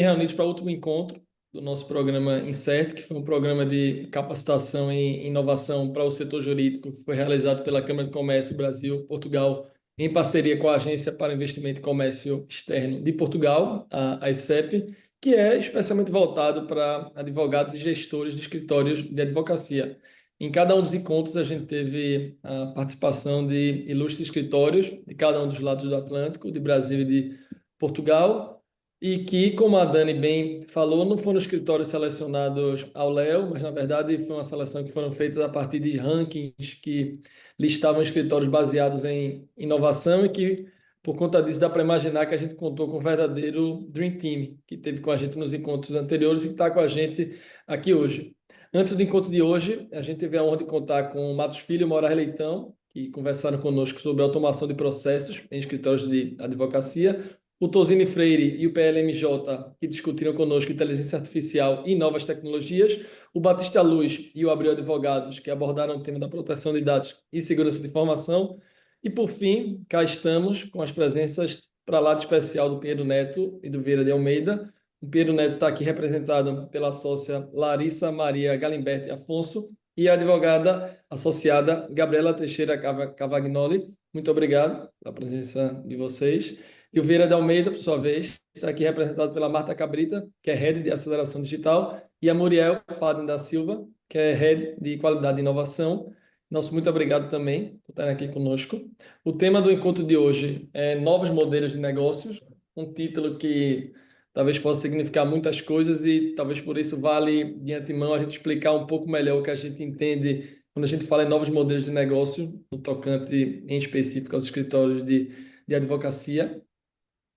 reunidos para o último encontro do nosso programa Insert, que foi um programa de capacitação em inovação para o setor jurídico, que foi realizado pela Câmara de Comércio Brasil-Portugal, em parceria com a Agência para Investimento e Comércio Externo de Portugal, a ECEP, que é especialmente voltado para advogados e gestores de escritórios de advocacia. Em cada um dos encontros, a gente teve a participação de ilustres escritórios de cada um dos lados do Atlântico, de Brasil e de Portugal, e que, como a Dani bem falou, não foram escritórios selecionados ao léu, mas na verdade foi uma seleção que foram feitas a partir de rankings que listavam escritórios baseados em inovação e que, por conta disso, dá para imaginar que a gente contou com um verdadeiro Dream Team, que teve com a gente nos encontros anteriores e que está com a gente aqui hoje. Antes do encontro de hoje, a gente teve a honra de contar com o Matos Filho e o Moraes Leitão, que conversaram conosco sobre automação de processos em escritórios de advocacia, o Tosini Freire e o PLMJ, que discutiram conosco inteligência artificial e novas tecnologias, o Batista Luz e o Abril Advogados, que abordaram o tema da proteção de dados e segurança de informação, e por fim, cá estamos com as presenças para lá de especial do Pedro Neto e do Vieira de Almeida. O Pedro Neto está aqui representado pela sócia Larissa Maria Galimberti Afonso e a advogada associada Gabriela Teixeira Cavagnoli. Muito obrigado pela presença de vocês. E o Vieira de Almeida, por sua vez, está aqui representado pela Marta Cabrita, que é Head de Aceleração Digital, e a Muriel Faden da Silva, que é Head de Qualidade e Inovação. Nosso muito obrigado também por estarem aqui conosco. O tema do encontro de hoje é Novos Modelos de Negócios, um título que talvez possa significar muitas coisas e talvez por isso vale de antemão a gente explicar um pouco melhor o que a gente entende quando a gente fala em novos modelos de negócio, no tocante em específico aos escritórios de advocacia.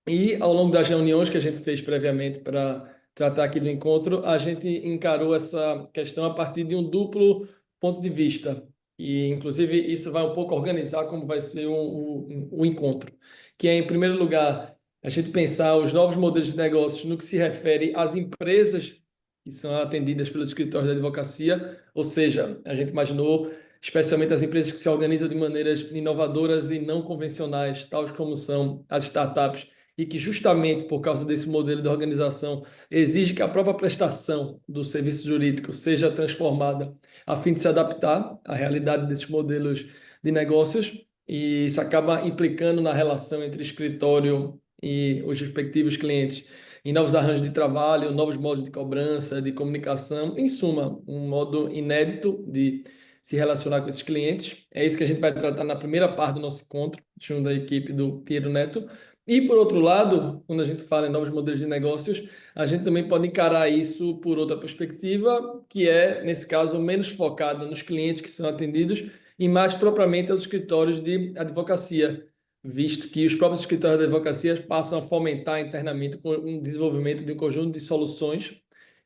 E ao longo das reuniões que a gente fez previamente para tratar aqui do encontro, a gente encarou essa questão a partir de um duplo ponto de vista. E, inclusive, isso vai um pouco organizar como vai ser o encontro. Que é, em primeiro lugar, a gente pensar os novos modelos de negócios no que se refere às empresas que são atendidas pelos escritórios de advocacia, ou seja, a gente imaginou especialmente as empresas que se organizam de maneiras inovadoras e não convencionais, tais como são as startups, e que justamente por causa desse modelo de organização exige que a própria prestação do serviço jurídico seja transformada a fim de se adaptar à realidade desses modelos de negócios, e isso acaba implicando na relação entre escritório e os respectivos clientes em novos arranjos de trabalho, novos modos de cobrança, de comunicação, em suma, um modo inédito de se relacionar com esses clientes. É isso que a gente vai tratar na primeira parte do nosso encontro, junto da equipe do Piero Neto. E, por outro lado, quando a gente fala em novos modelos de negócios, a gente também pode encarar isso por outra perspectiva, que é, nesse caso, menos focada nos clientes que são atendidos e mais propriamente aos escritórios de advocacia, visto que os próprios escritórios de advocacia passam a fomentar internamente o desenvolvimento de um conjunto de soluções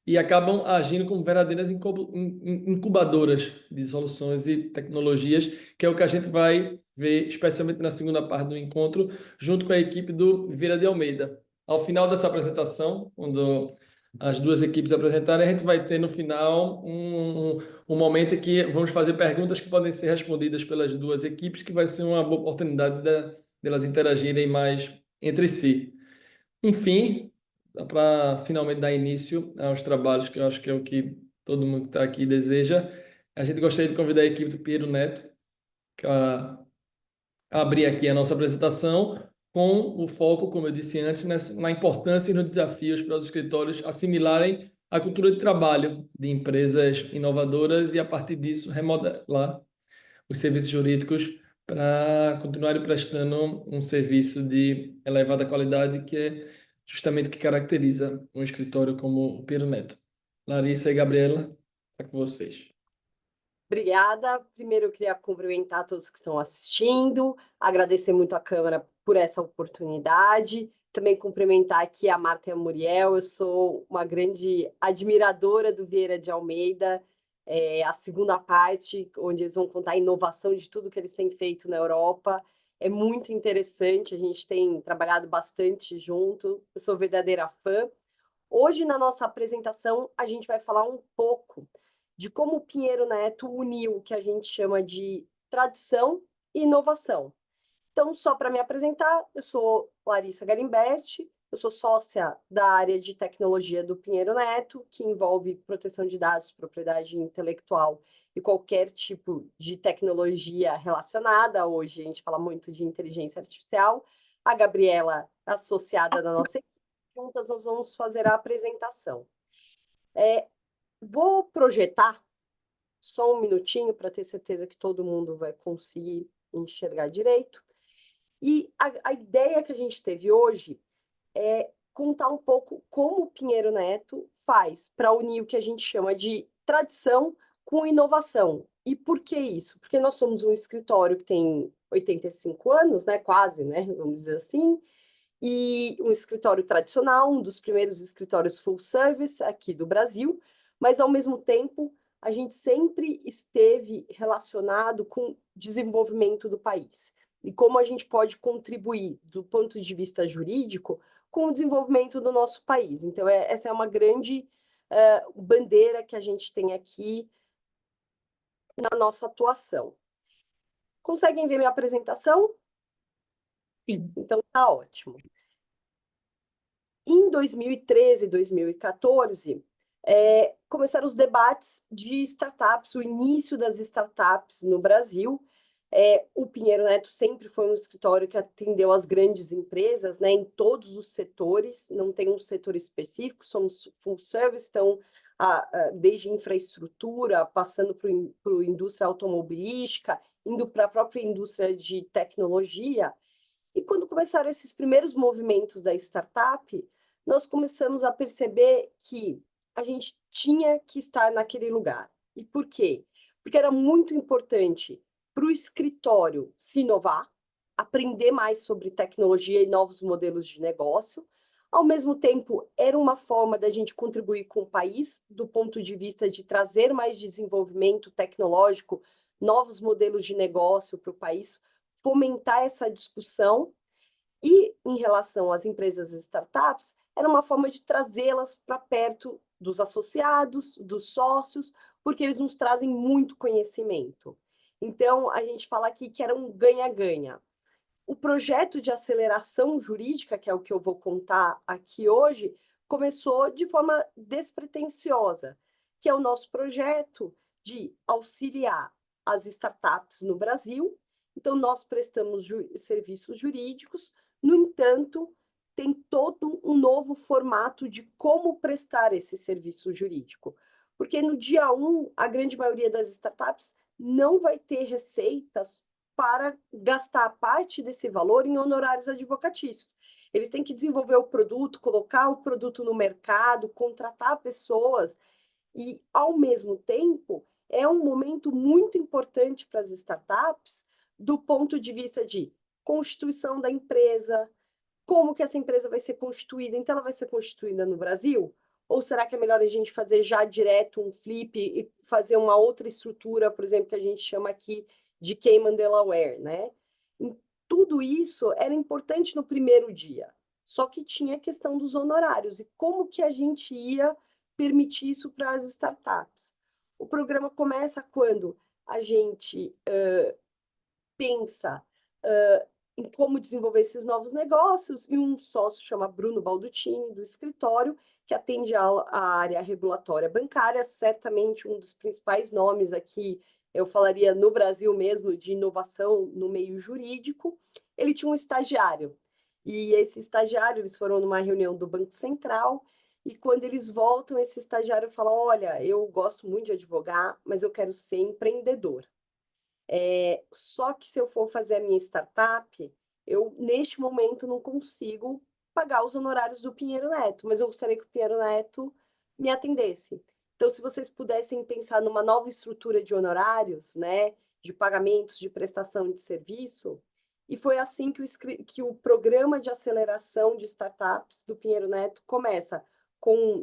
e acabam agindo como verdadeiras incubadoras de soluções e tecnologias, que é o que a gente vai ver, especialmente na segunda parte do encontro, junto com a equipe do Vieira de Almeida. Ao final dessa apresentação, quando as duas equipes apresentarem, a gente vai ter no final um momento em que vamos fazer perguntas que podem ser respondidas pelas duas equipes, que vai ser uma boa oportunidade delas interagirem mais entre si. Enfim, para finalmente dar início aos trabalhos, que eu acho que é o que todo mundo que está aqui deseja, a gente gostaria de convidar a equipe do Piero Neto para abrir aqui a nossa apresentação com o foco, como eu disse antes, na importância e nos desafios para os escritórios assimilarem a cultura de trabalho de empresas inovadoras e, a partir disso, remodelar os serviços jurídicos para continuarem prestando um serviço de elevada qualidade, que é justamente o que caracteriza um escritório como o Piero Neto. Larissa e Gabriela, está com vocês. Obrigada. Primeiro, eu queria cumprimentar todos que estão assistindo, agradecer muito à Câmara por essa oportunidade, também cumprimentar aqui a Marta e a Muriel. Eu sou uma grande admiradora do Vieira de Almeida, a segunda parte, onde eles vão contar a inovação de tudo que eles têm feito na Europa. É muito interessante, a gente tem trabalhado bastante junto, eu sou verdadeira fã. Hoje, na nossa apresentação, a gente vai falar um pouco de como o Pinheiro Neto uniu o que a gente chama de tradição e inovação. Então, só para me apresentar, eu sou Larissa Galimberti, Eu sou sócia da área de tecnologia do Pinheiro Neto, que envolve proteção de dados, propriedade intelectual e qualquer tipo de tecnologia relacionada. Hoje a gente fala muito de inteligência artificial. A Gabriela, associada da nossa equipe, juntas nós vamos fazer a apresentação. Vou projetar só um minutinho para ter certeza que todo mundo vai conseguir enxergar direito. E a ideia que a gente teve hoje é contar um pouco como o Pinheiro Neto faz para unir o que a gente chama de tradição com inovação. E por que isso? Porque nós somos um escritório que tem 85 anos, né, quase, né, vamos dizer assim, e um escritório tradicional, um dos primeiros escritórios full service aqui do Brasil, mas ao mesmo tempo a gente sempre esteve relacionado com o desenvolvimento do país e como a gente pode contribuir do ponto de vista jurídico com o desenvolvimento do nosso país. Então, essa é uma grande bandeira que a gente tem aqui na nossa atuação. Conseguem ver minha apresentação? Sim. Então, tá ótimo. Em 2013, 2014, começaram os debates de startups, o início das startups no Brasil. O Pinheiro Neto sempre foi um escritório que atendeu as grandes empresas, né, em todos os setores, não tem um setor específico, somos full service, então, desde infraestrutura, passando para a indústria automobilística, indo para a própria indústria de tecnologia. E quando começaram esses primeiros movimentos da startup, nós começamos a perceber que a gente tinha que estar naquele lugar. E por quê? Porque era muito importante para o escritório se inovar, aprender mais sobre tecnologia e novos modelos de negócio. Ao mesmo tempo, era uma forma da gente contribuir com o país, do ponto de vista de trazer mais desenvolvimento tecnológico, novos modelos de negócio para o país, fomentar essa discussão. E, em relação às empresas e startups, era uma forma de trazê-las para perto dos associados, dos sócios, porque eles nos trazem muito conhecimento. Então, a gente fala aqui que era um ganha-ganha. O projeto de aceleração jurídica, que é o que eu vou contar aqui hoje, começou de forma despretensiosa, que é o nosso projeto de auxiliar as startups no Brasil. Então, nós prestamos serviços jurídicos, no entanto, tem todo um novo formato de como prestar esse serviço jurídico. Porque no dia 1, a grande maioria das startups não vai ter receitas para gastar parte desse valor em honorários advocatícios. Eles têm que desenvolver o produto, colocar o produto no mercado, contratar pessoas e, ao mesmo tempo, é um momento muito importante para as startups do ponto de vista de constituição da empresa, como que essa empresa vai ser constituída. Então, ela vai ser constituída no Brasil? Ou será que é melhor a gente fazer já direto um flip e fazer uma outra estrutura, por exemplo, que a gente chama aqui de Cayman Delaware, né? E tudo isso era importante no primeiro dia, só que tinha a questão dos honorários e como que a gente ia permitir isso para as startups. O programa começa quando a gente pensa em como desenvolver esses novos negócios, e um sócio chama Bruno Baldutini, do escritório, que atende a área regulatória bancária, certamente um dos principais nomes aqui, eu falaria no Brasil mesmo, de inovação no meio jurídico. Ele tinha um estagiário, e esse estagiário, eles foram numa reunião do Banco Central, e quando eles voltam, esse estagiário fala, olha, eu gosto muito de advogar, mas eu quero ser empreendedor. Só que se eu for fazer a minha startup, eu, neste momento, não consigo pagar os honorários do Pinheiro Neto, mas eu gostaria que o Pinheiro Neto me atendesse. Então, se vocês pudessem pensar numa nova estrutura de honorários, né, de pagamentos, de prestação de serviço, e foi assim que o programa de aceleração de startups do Pinheiro Neto começa.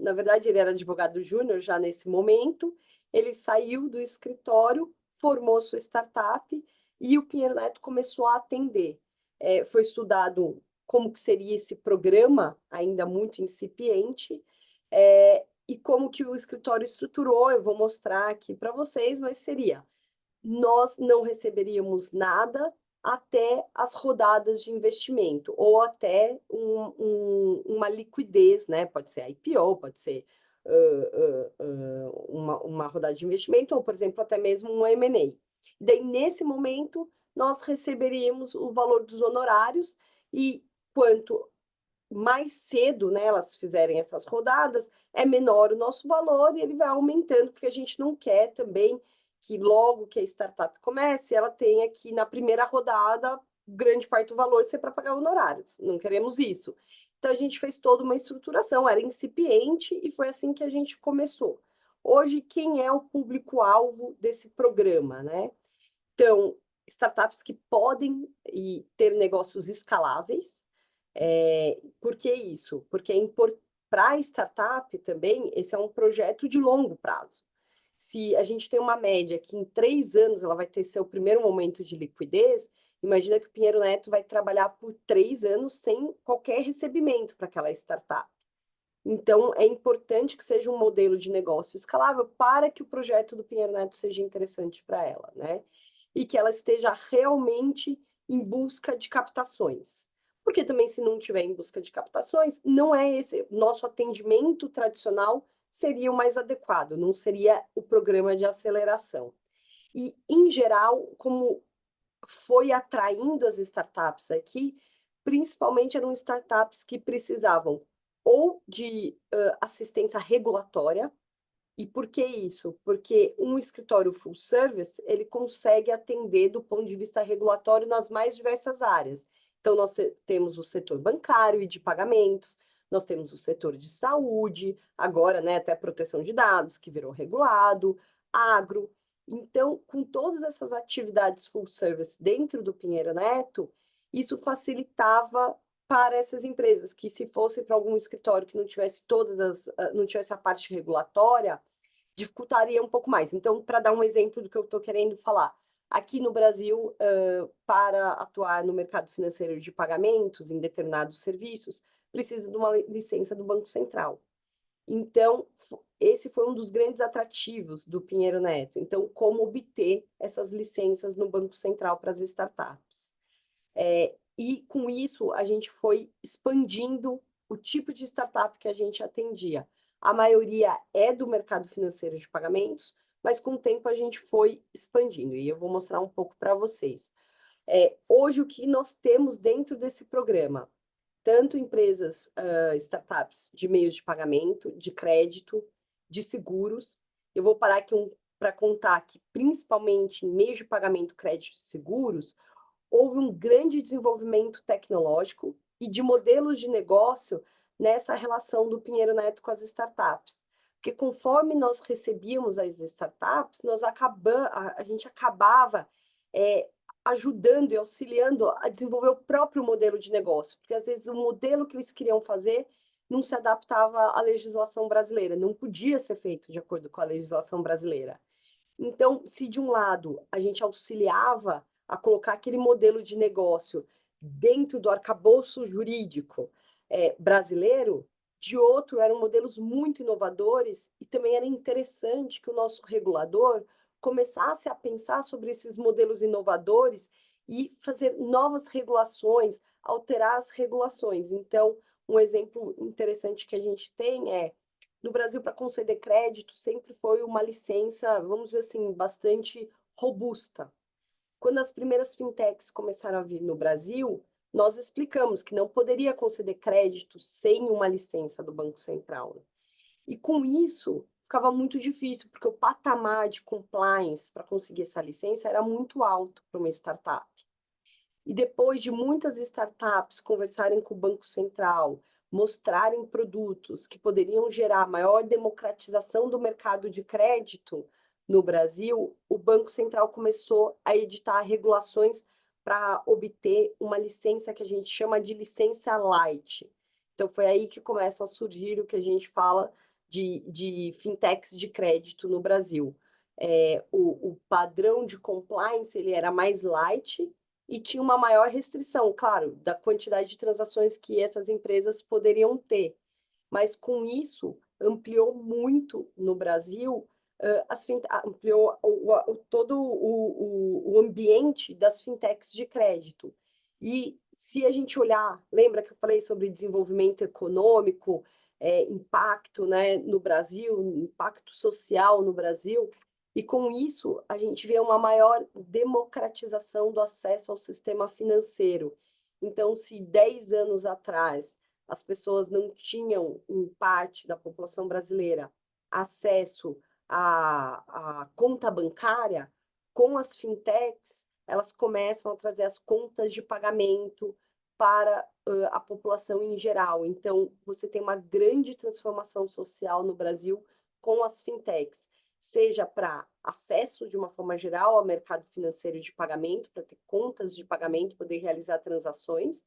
Na verdade, ele era advogado júnior já nesse momento, ele saiu do escritório, formou sua startup e o Pinheiro Neto começou a atender. Foi estudado como que seria esse programa, ainda muito incipiente, e como que o escritório estruturou, eu vou mostrar aqui para vocês, mas seria, nós não receberíamos nada até as rodadas de investimento, ou até uma liquidez, né? Pode ser IPO, pode ser uma rodada de investimento, ou, por exemplo, até mesmo um M&A. Daí, nesse momento, nós receberíamos o valor dos honorários e quanto mais cedo, né, elas fizerem essas rodadas, é menor o nosso valor e ele vai aumentando, porque a gente não quer também que logo que a startup comece, ela tenha que, na primeira rodada, grande parte do valor ser para pagar honorários. Não queremos isso. Então, a gente fez toda uma estruturação, era incipiente e foi assim que a gente começou. Hoje, quem é o público-alvo desse programa, né? Então, startups que podem ter negócios escaláveis. Por que isso? Porque para a startup também, esse é um projeto de longo prazo. Se a gente tem uma média que em 3 anos ela vai ter seu primeiro momento de liquidez, imagina que o Pinheiro Neto vai trabalhar por 3 anos sem qualquer recebimento para aquela startup. Então, é importante que seja um modelo de negócio escalável para que o projeto do Pinheiro Neto seja interessante para ela, né? E que ela esteja realmente em busca de captações. Porque também, se não tiver em busca de captações, não é esse nosso atendimento tradicional seria o mais adequado, não seria o programa de aceleração. E, em geral, como foi atraindo as startups aqui, principalmente eram startups que precisavam ou de assistência regulatória. E por que isso? Porque um escritório full service, ele consegue atender do ponto de vista regulatório nas mais diversas áreas. Então, nós temos o setor bancário e de pagamentos, nós temos o setor de saúde, agora, né, até proteção de dados, que virou regulado, agro. Então, com todas essas atividades full service dentro do Pinheiro Neto, isso facilitava para essas empresas que, se fosse para algum escritório que não tivesse não tivesse a parte regulatória, dificultaria um pouco mais. Então, para dar um exemplo do que eu estou querendo falar, aqui no Brasil, para atuar no mercado financeiro de pagamentos em determinados serviços, precisa de uma licença do Banco Central. Então, esse foi um dos grandes atrativos do Pinheiro Neto. Então, como obter essas licenças no Banco Central para as startups. E com isso, a gente foi expandindo o tipo de startup que a gente atendia. A maioria é do mercado financeiro de pagamentos, mas com o tempo a gente foi expandindo. E eu vou mostrar um pouco para vocês. Hoje, o que nós temos dentro desse programa? Tanto empresas, startups de meios de pagamento, de crédito, de seguros. Eu vou parar aqui para contar que, principalmente em meios de pagamento, crédito e seguros, houve um grande desenvolvimento tecnológico e de modelos de negócio nessa relação do Pinheiro Neto com as startups. Porque conforme nós recebíamos as startups, a gente acabava ajudando e auxiliando a desenvolver o próprio modelo de negócio, porque às vezes o modelo que eles queriam fazer não se adaptava à legislação brasileira, não podia ser feito de acordo com a legislação brasileira. Então, se de um lado a gente auxiliava a colocar aquele modelo de negócio dentro do arcabouço jurídico brasileiro, de outro eram modelos muito inovadores e também era interessante que o nosso regulador começasse a pensar sobre esses modelos inovadores e fazer novas regulações, alterar as regulações. Então, um exemplo interessante que a gente tem no Brasil, para conceder crédito, sempre foi uma licença, vamos dizer assim, bastante robusta. Quando as primeiras fintechs começaram a vir no Brasil, nós explicamos que não poderia conceder crédito sem uma licença do Banco Central. E com isso, ficava muito difícil, porque o patamar de compliance para conseguir essa licença era muito alto para uma startup. E depois de muitas startups conversarem com o Banco Central, mostrarem produtos que poderiam gerar maior democratização do mercado de crédito no Brasil, o Banco Central começou a editar regulações para obter uma licença que a gente chama de licença light. Então, foi aí que começa a surgir o que a gente fala de fintechs de crédito no Brasil. O padrão de compliance ele era mais light, e tinha uma maior restrição, claro, da quantidade de transações que essas empresas poderiam ter. Mas com isso, ampliou muito no Brasil ampliou todo o ambiente das fintechs de crédito. E se a gente olhar, lembra que eu falei sobre desenvolvimento econômico, impacto, né, no Brasil, impacto social no Brasil, e com isso a gente vê uma maior democratização do acesso ao sistema financeiro. Então, se 10 anos atrás as pessoas não tinham, em parte da população brasileira, acesso à conta bancária, com as fintechs, elas começam a trazer as contas de pagamento para a população em geral. Então, você tem uma grande transformação social no Brasil com as fintechs, seja para acesso, de uma forma geral, ao mercado financeiro de pagamento, para ter contas de pagamento, poder realizar transações,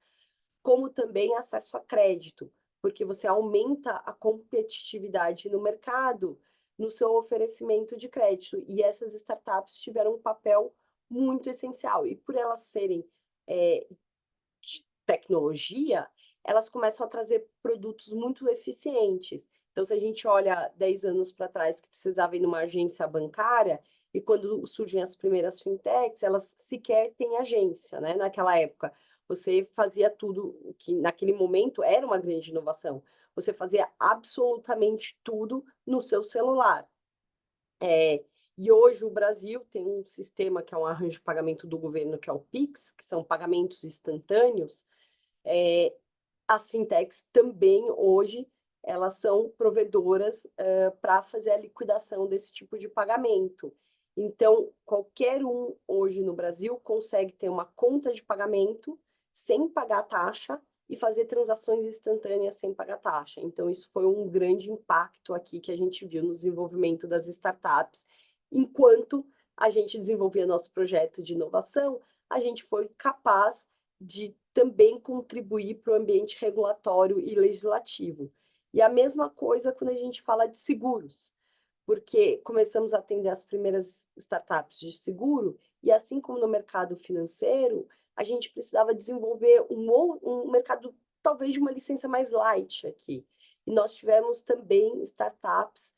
como também acesso a crédito, porque você aumenta a competitividade no mercado no seu oferecimento de crédito. E essas startups tiveram um papel muito essencial. E por elas serem de tecnologia, elas começam a trazer produtos muito eficientes. Então, se a gente olha 10 anos para trás que precisava ir numa agência bancária, e quando surgem as primeiras fintechs, elas sequer têm agência, né? Naquela época, você fazia tudo o que naquele momento era uma grande inovação. Você fazia absolutamente tudo no seu celular. E hoje o Brasil tem um sistema que é um arranjo de pagamento do governo, que é o Pix, que são pagamentos instantâneos. As fintechs também hoje elas são provedoras para fazer a liquidação desse tipo de pagamento. Então, qualquer um hoje no Brasil consegue ter uma conta de pagamento sem pagar taxa e fazer transações instantâneas sem pagar taxa. Então, isso foi um grande impacto aqui que a gente viu no desenvolvimento das startups. Enquanto a gente desenvolvia nosso projeto de inovação, a gente foi capaz de também contribuir para o ambiente regulatório e legislativo. E a mesma coisa quando a gente fala de seguros, porque começamos a atender as primeiras startups de seguro, e assim como no mercado financeiro, a gente precisava desenvolver um mercado, talvez de uma licença mais light aqui. E nós tivemos também startups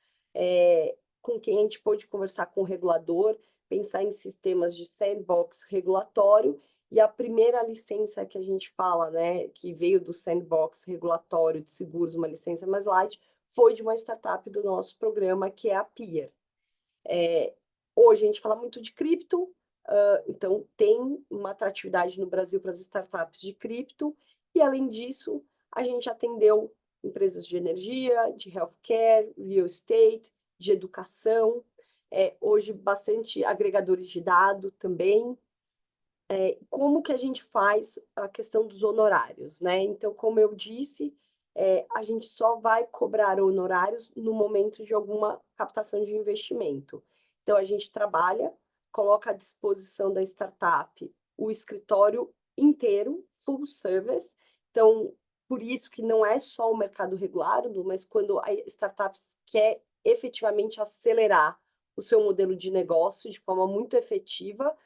com quem a gente pôde conversar com o regulador, pensar em sistemas de sandbox regulatório, e a primeira licença que a gente fala, né, que veio do sandbox regulatório de seguros, uma licença mais light, foi de uma startup do nosso programa, que é a Pier. Hoje a gente fala muito de cripto, então tem uma atratividade no Brasil para as startups de cripto, e além disso, a gente atendeu empresas de energia, de healthcare, real estate, de educação, hoje bastante agregadores de dado também. Como que a gente faz a questão dos honorários, né? Então, como eu disse, a gente só vai cobrar honorários no momento de alguma captação de investimento. Então, a gente trabalha, coloca à disposição da startup o escritório inteiro, full service. Então, por isso que não é só o mercado regulado, mas quando a startup quer efetivamente acelerar o seu modelo de negócio de forma muito efetiva,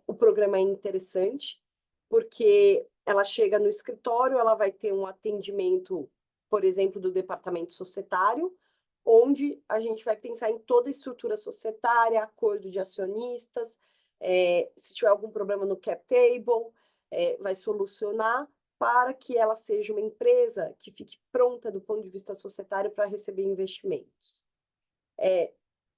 o programa é interessante, porque ela chega no escritório, ela vai ter um atendimento, por exemplo, do departamento societário, onde a gente vai pensar em toda a estrutura societária, acordo de acionistas, se tiver algum problema no cap table, vai solucionar para que ela seja uma empresa que fique pronta do ponto de vista societário para receber investimentos.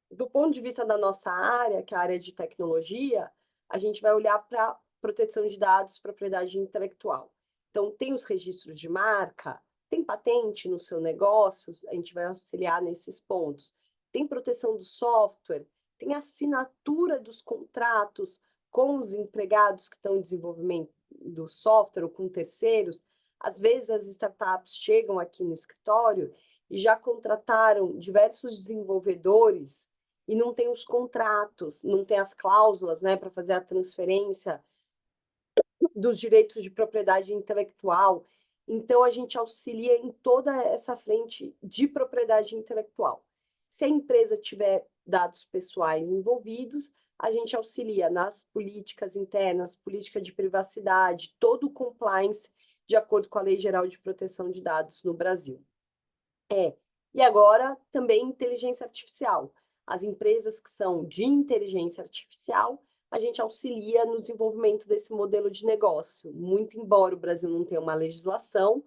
Do ponto de vista da nossa área, que é a área de tecnologia, a gente vai olhar para proteção de dados, propriedade intelectual. Então, tem os registros de marca, tem patente no seu negócio, a gente vai auxiliar nesses pontos. Tem proteção do software, tem assinatura dos contratos com os empregados que estão em desenvolvimento do software ou com terceiros. Às vezes, as startups chegam aqui no escritório e já contrataram diversos desenvolvedores e não tem os contratos, não tem as cláusulas, né, para fazer a transferência dos direitos de propriedade intelectual. Então, a gente auxilia em toda essa frente de propriedade intelectual. Se a empresa tiver dados pessoais envolvidos, a gente auxilia nas políticas internas, política de privacidade, todo o compliance de acordo com a Lei Geral de Proteção de Dados no Brasil. E agora, também inteligência artificial. as empresas que são de inteligência artificial, a gente auxilia no desenvolvimento desse modelo de negócio. Muito embora o Brasil não tenha uma legislação,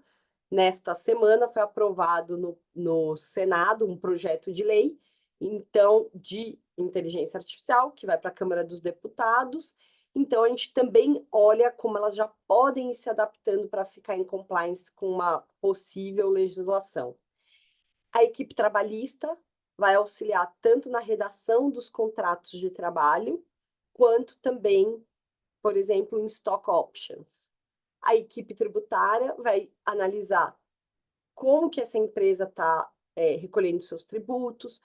nesta semana foi aprovado no Senado um projeto de lei, então, de inteligência artificial, que vai para a Câmara dos Deputados. Então, a gente também olha como elas já podem ir se adaptando para ficar em compliance com uma possível legislação. A equipe trabalhista vai auxiliar tanto na redação dos contratos de trabalho, quanto também, por exemplo, em stock options. A equipe tributária vai analisar como que essa empresa está recolhendo seus tributos,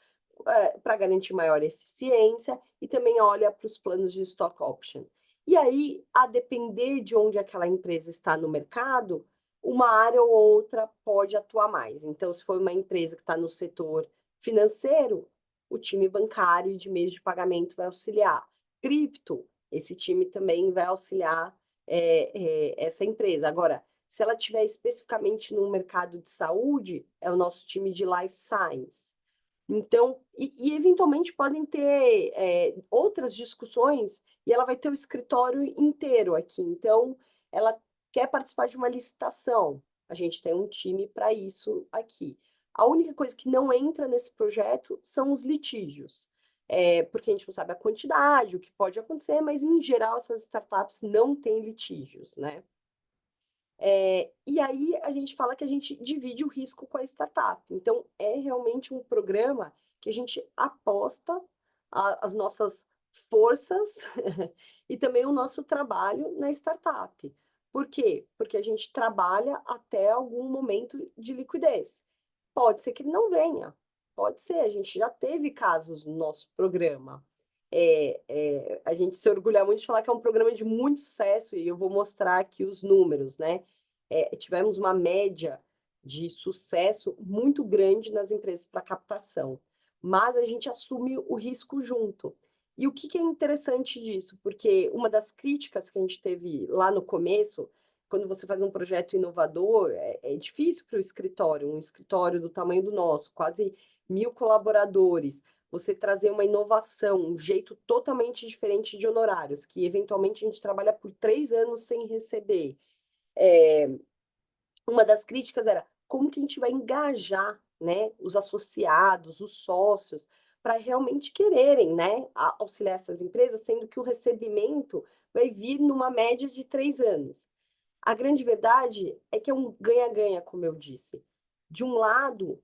para garantir maior eficiência, e também olha para os planos de stock option. E aí, a depender de onde aquela empresa está no mercado, uma área ou outra pode atuar mais. Então, se for uma empresa que está no setor financeiro, o time bancário e de meios de pagamento vai auxiliar. Cripto, esse time também vai auxiliar essa empresa. Agora, se ela estiver especificamente no mercado de saúde, é o nosso time de life science. Então, eventualmente podem ter outras discussões e ela vai ter o escritório inteiro aqui. Então, ela quer participar de uma licitação. A gente tem um time para isso aqui. A única coisa que não entra nesse projeto são os litígios, porque a gente não sabe a quantidade, o que pode acontecer, mas em geral essas startups não têm litígios, né? E aí a gente fala que a gente divide o risco com a startup. Então, é realmente um programa que a gente aposta as nossas forças e também o nosso trabalho na startup. Por quê? Porque a gente trabalha até algum momento de liquidez. Pode ser que ele não venha, pode ser, a gente já teve casos no nosso programa. A gente se orgulha muito de falar que é um programa de muito sucesso, e eu vou mostrar aqui os números, né? Tivemos uma média de sucesso muito grande nas empresas para captação, mas a gente assume o risco junto. E o que é interessante disso? Porque uma das críticas que a gente teve lá no começo, quando você faz um projeto inovador, é difícil para o escritório, um escritório do tamanho do nosso, quase 1.000 colaboradores, você trazer uma inovação, um jeito totalmente diferente de honorários, que eventualmente a gente trabalha por 3 anos sem receber. Uma das críticas era como que a gente vai engajar, né, os associados, os sócios, para realmente quererem, né, auxiliar essas empresas, sendo que o recebimento vai vir numa média de 3 anos. A grande verdade é que é um ganha-ganha, como eu disse. De um lado,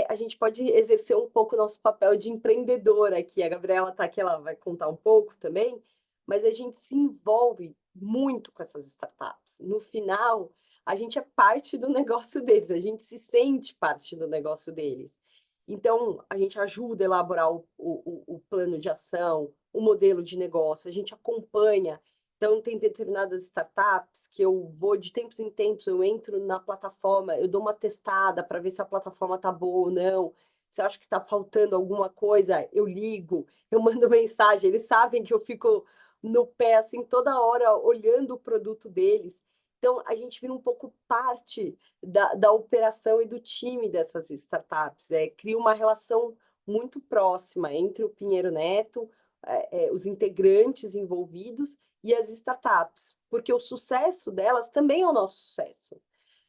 a gente pode exercer um pouco o nosso papel de empreendedor aqui. A Gabriela está aqui, ela vai contar um pouco também, mas a gente se envolve muito com essas startups. No final, a gente é parte do negócio deles, a gente se sente parte do negócio deles. Então, a gente ajuda a elaborar o plano de ação, o modelo de negócio, a gente acompanha. Então, tem determinadas startups que eu vou de tempos em tempos, eu entro na plataforma, eu dou uma testada para ver se a plataforma está boa ou não. Se eu acho que está faltando alguma coisa, eu ligo, eu mando mensagem. Eles sabem que eu fico no pé, assim, toda hora, olhando o produto deles. Então, a gente vira um pouco parte da operação e do time dessas startups. Cria uma relação muito próxima entre o Pinheiro Neto, os integrantes envolvidos e as startups, porque o sucesso delas também é o nosso sucesso.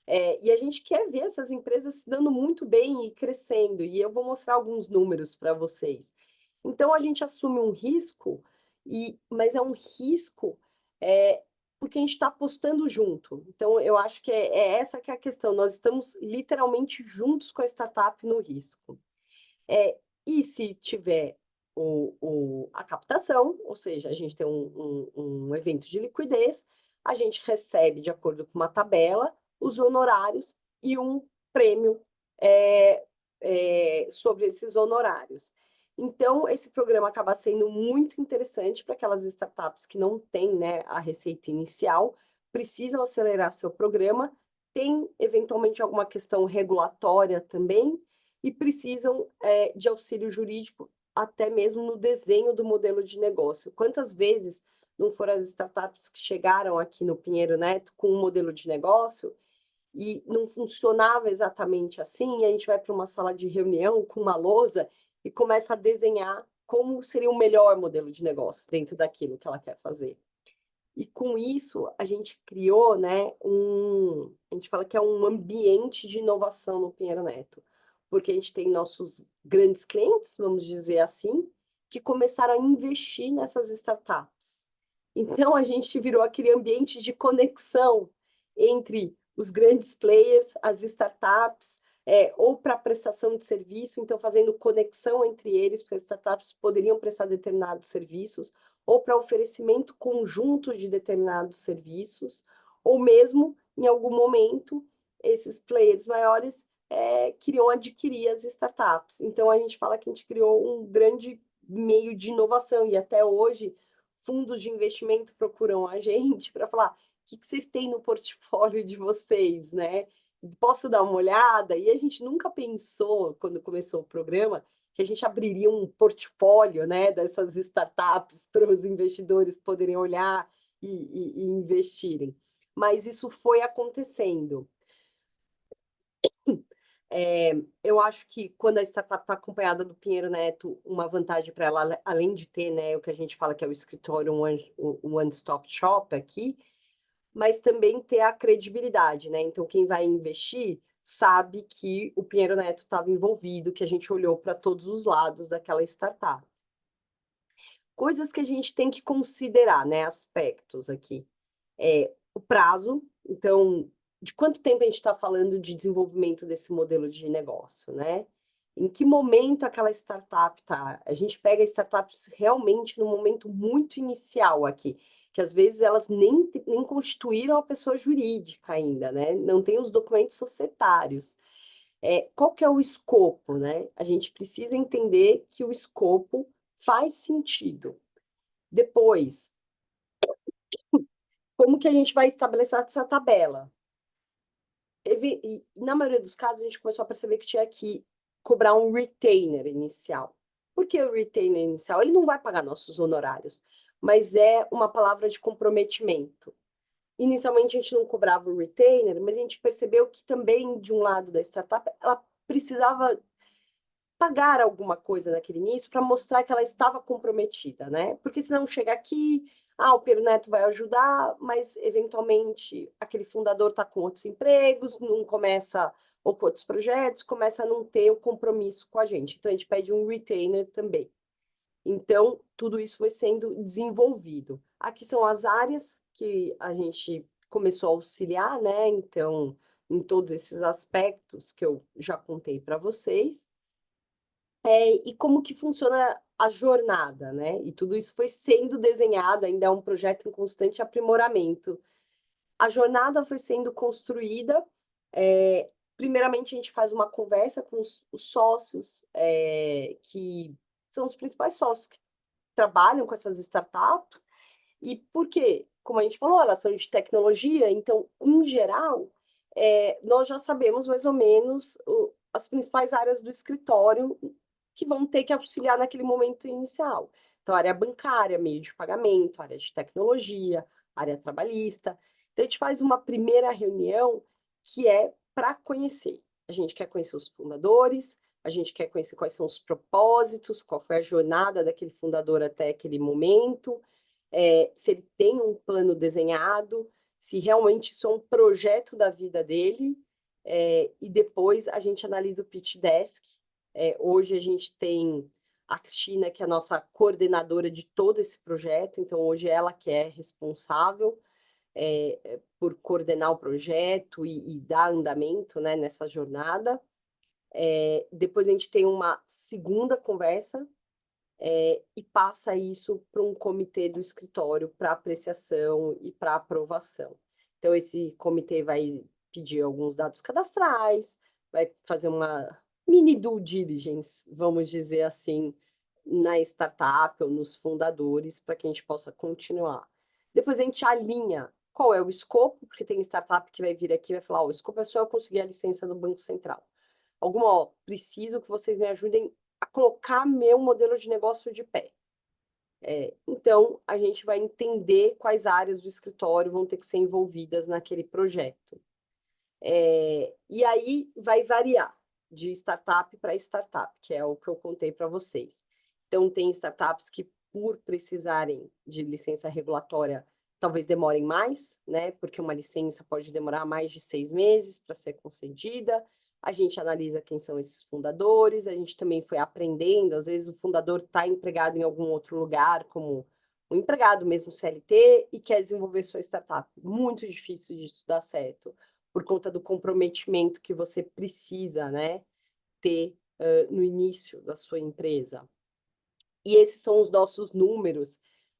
E a gente quer ver essas empresas se dando muito bem e crescendo, e eu vou mostrar alguns números para vocês. Então, a gente assume um risco, mas é um risco porque a gente está apostando junto. Então, eu acho que essa que é a questão. Nós estamos literalmente juntos com a startup no risco. E se tiver a captação, ou seja, a gente tem um evento de liquidez, a gente recebe, de acordo com uma tabela, os honorários e um prêmio sobre esses honorários. Então, esse programa acaba sendo muito interessante para aquelas startups que não têm, né, a receita inicial, precisam acelerar seu programa, tem eventualmente alguma questão regulatória também, e precisam de auxílio jurídico até mesmo no desenho do modelo de negócio. Quantas vezes não foram as startups que chegaram aqui no Pinheiro Neto com um modelo de negócio e não funcionava exatamente assim, e a gente vai para uma sala de reunião com uma lousa e começa a desenhar como seria o melhor modelo de negócio dentro daquilo que ela quer fazer. E com isso, a gente criou, né, a gente fala que é um ambiente de inovação no Pinheiro Neto, porque a gente tem nossos grandes clientes, vamos dizer assim, que começaram a investir nessas startups. Então, a gente virou aquele ambiente de conexão entre os grandes players, as startups, ou para prestação de serviço, então fazendo conexão entre eles, porque as startups poderiam prestar determinados serviços, ou para oferecimento conjunto de determinados serviços, ou mesmo, em algum momento, esses players maiores queriam adquirir as startups. Então, a gente fala que a gente criou um grande meio de inovação, e até hoje, fundos de investimento procuram a gente para falar o que vocês têm no portfólio de vocês, né? Posso dar uma olhada? E a gente nunca pensou, quando começou o programa, que a gente abriria um portfólio, né, dessas startups para os investidores poderem olhar e investirem. Mas isso foi acontecendo. Eu acho que quando a startup está acompanhada do Pinheiro Neto, uma vantagem para ela, além de ter, né, o que a gente fala que é o escritório um one-stop shop aqui, mas também ter a credibilidade, né? Então, quem vai investir sabe que o Pinheiro Neto estava envolvido, que a gente olhou para todos os lados daquela startup. Coisas que a gente tem que considerar, né? Aspectos aqui. O prazo, então, de quanto tempo a gente está falando de desenvolvimento desse modelo de negócio, né? Em que momento aquela startup está? A gente pega startups realmente no momento muito inicial aqui, que às vezes elas nem constituíram a pessoa jurídica ainda, né? Não tem os documentos societários. Qual que é o escopo, né? A gente precisa entender que o escopo faz sentido. Depois, como que a gente vai estabelecer essa tabela? E, na maioria dos casos, a gente começou a perceber que tinha que cobrar um retainer inicial. Por que o retainer inicial? Ele não vai pagar nossos honorários, mas é uma palavra de comprometimento. Inicialmente, a gente não cobrava o retainer, mas a gente percebeu que também, de um lado da startup, ela precisava pagar alguma coisa naquele início para mostrar que ela estava comprometida, né? Porque senão chega aqui, o Pedro Neto vai ajudar, mas eventualmente aquele fundador está com outros empregos, não começa, ou com outros projetos, começa a não ter o compromisso com a gente. Então a gente pede um retainer também. Então, tudo isso foi sendo desenvolvido. Aqui são as áreas que a gente começou a auxiliar, né? Então, em todos esses aspectos que eu já contei para vocês. E como que funciona a jornada, né? E tudo isso foi sendo desenhado, ainda é um projeto em constante aprimoramento. A jornada foi sendo construída. Primeiramente, a gente faz uma conversa com os sócios, que são os principais sócios que trabalham com essas startups. E por quê? Como a gente falou, elas são de tecnologia, então, em geral, nós já sabemos mais ou menos as principais áreas do escritório que vão ter que auxiliar naquele momento inicial. Então, área bancária, meio de pagamento, área de tecnologia, área trabalhista. Então, a gente faz uma primeira reunião que é para conhecer. A gente quer conhecer os fundadores, a gente quer conhecer quais são os propósitos, qual foi a jornada daquele fundador até aquele momento, se ele tem um plano desenhado, se realmente isso é um projeto da vida dele, e depois a gente analisa o pitch desk. Hoje a gente tem a Cristina, que é a nossa coordenadora de todo esse projeto, então hoje ela que é responsável por coordenar o projeto e dar andamento, né, nessa jornada. Depois a gente tem uma segunda conversa e passa isso para um comitê do escritório para apreciação e para aprovação. Então, esse comitê vai pedir alguns dados cadastrais, vai fazer uma mini due diligence, vamos dizer assim, na startup ou nos fundadores, para que a gente possa continuar. Depois a gente alinha qual é o escopo, porque tem startup que vai vir aqui e vai falar: o escopo é só eu conseguir a licença do Banco Central. Preciso que vocês me ajudem a colocar meu modelo de negócio de pé. Então, a gente vai entender quais áreas do escritório vão ter que ser envolvidas naquele projeto. E aí vai variar. de startup para startup, que é o que eu contei para vocês. Então, tem startups que, por precisarem de licença regulatória, talvez demorem mais, né? Porque uma licença pode demorar mais de 6 meses para ser concedida. A gente analisa quem são esses fundadores, a gente também foi aprendendo, às vezes o fundador está empregado em algum outro lugar, como um empregado mesmo CLT, e quer desenvolver sua startup. Muito difícil disso dar certo, por conta do comprometimento que você precisa, né, ter no início da sua empresa. E esses são os nossos números,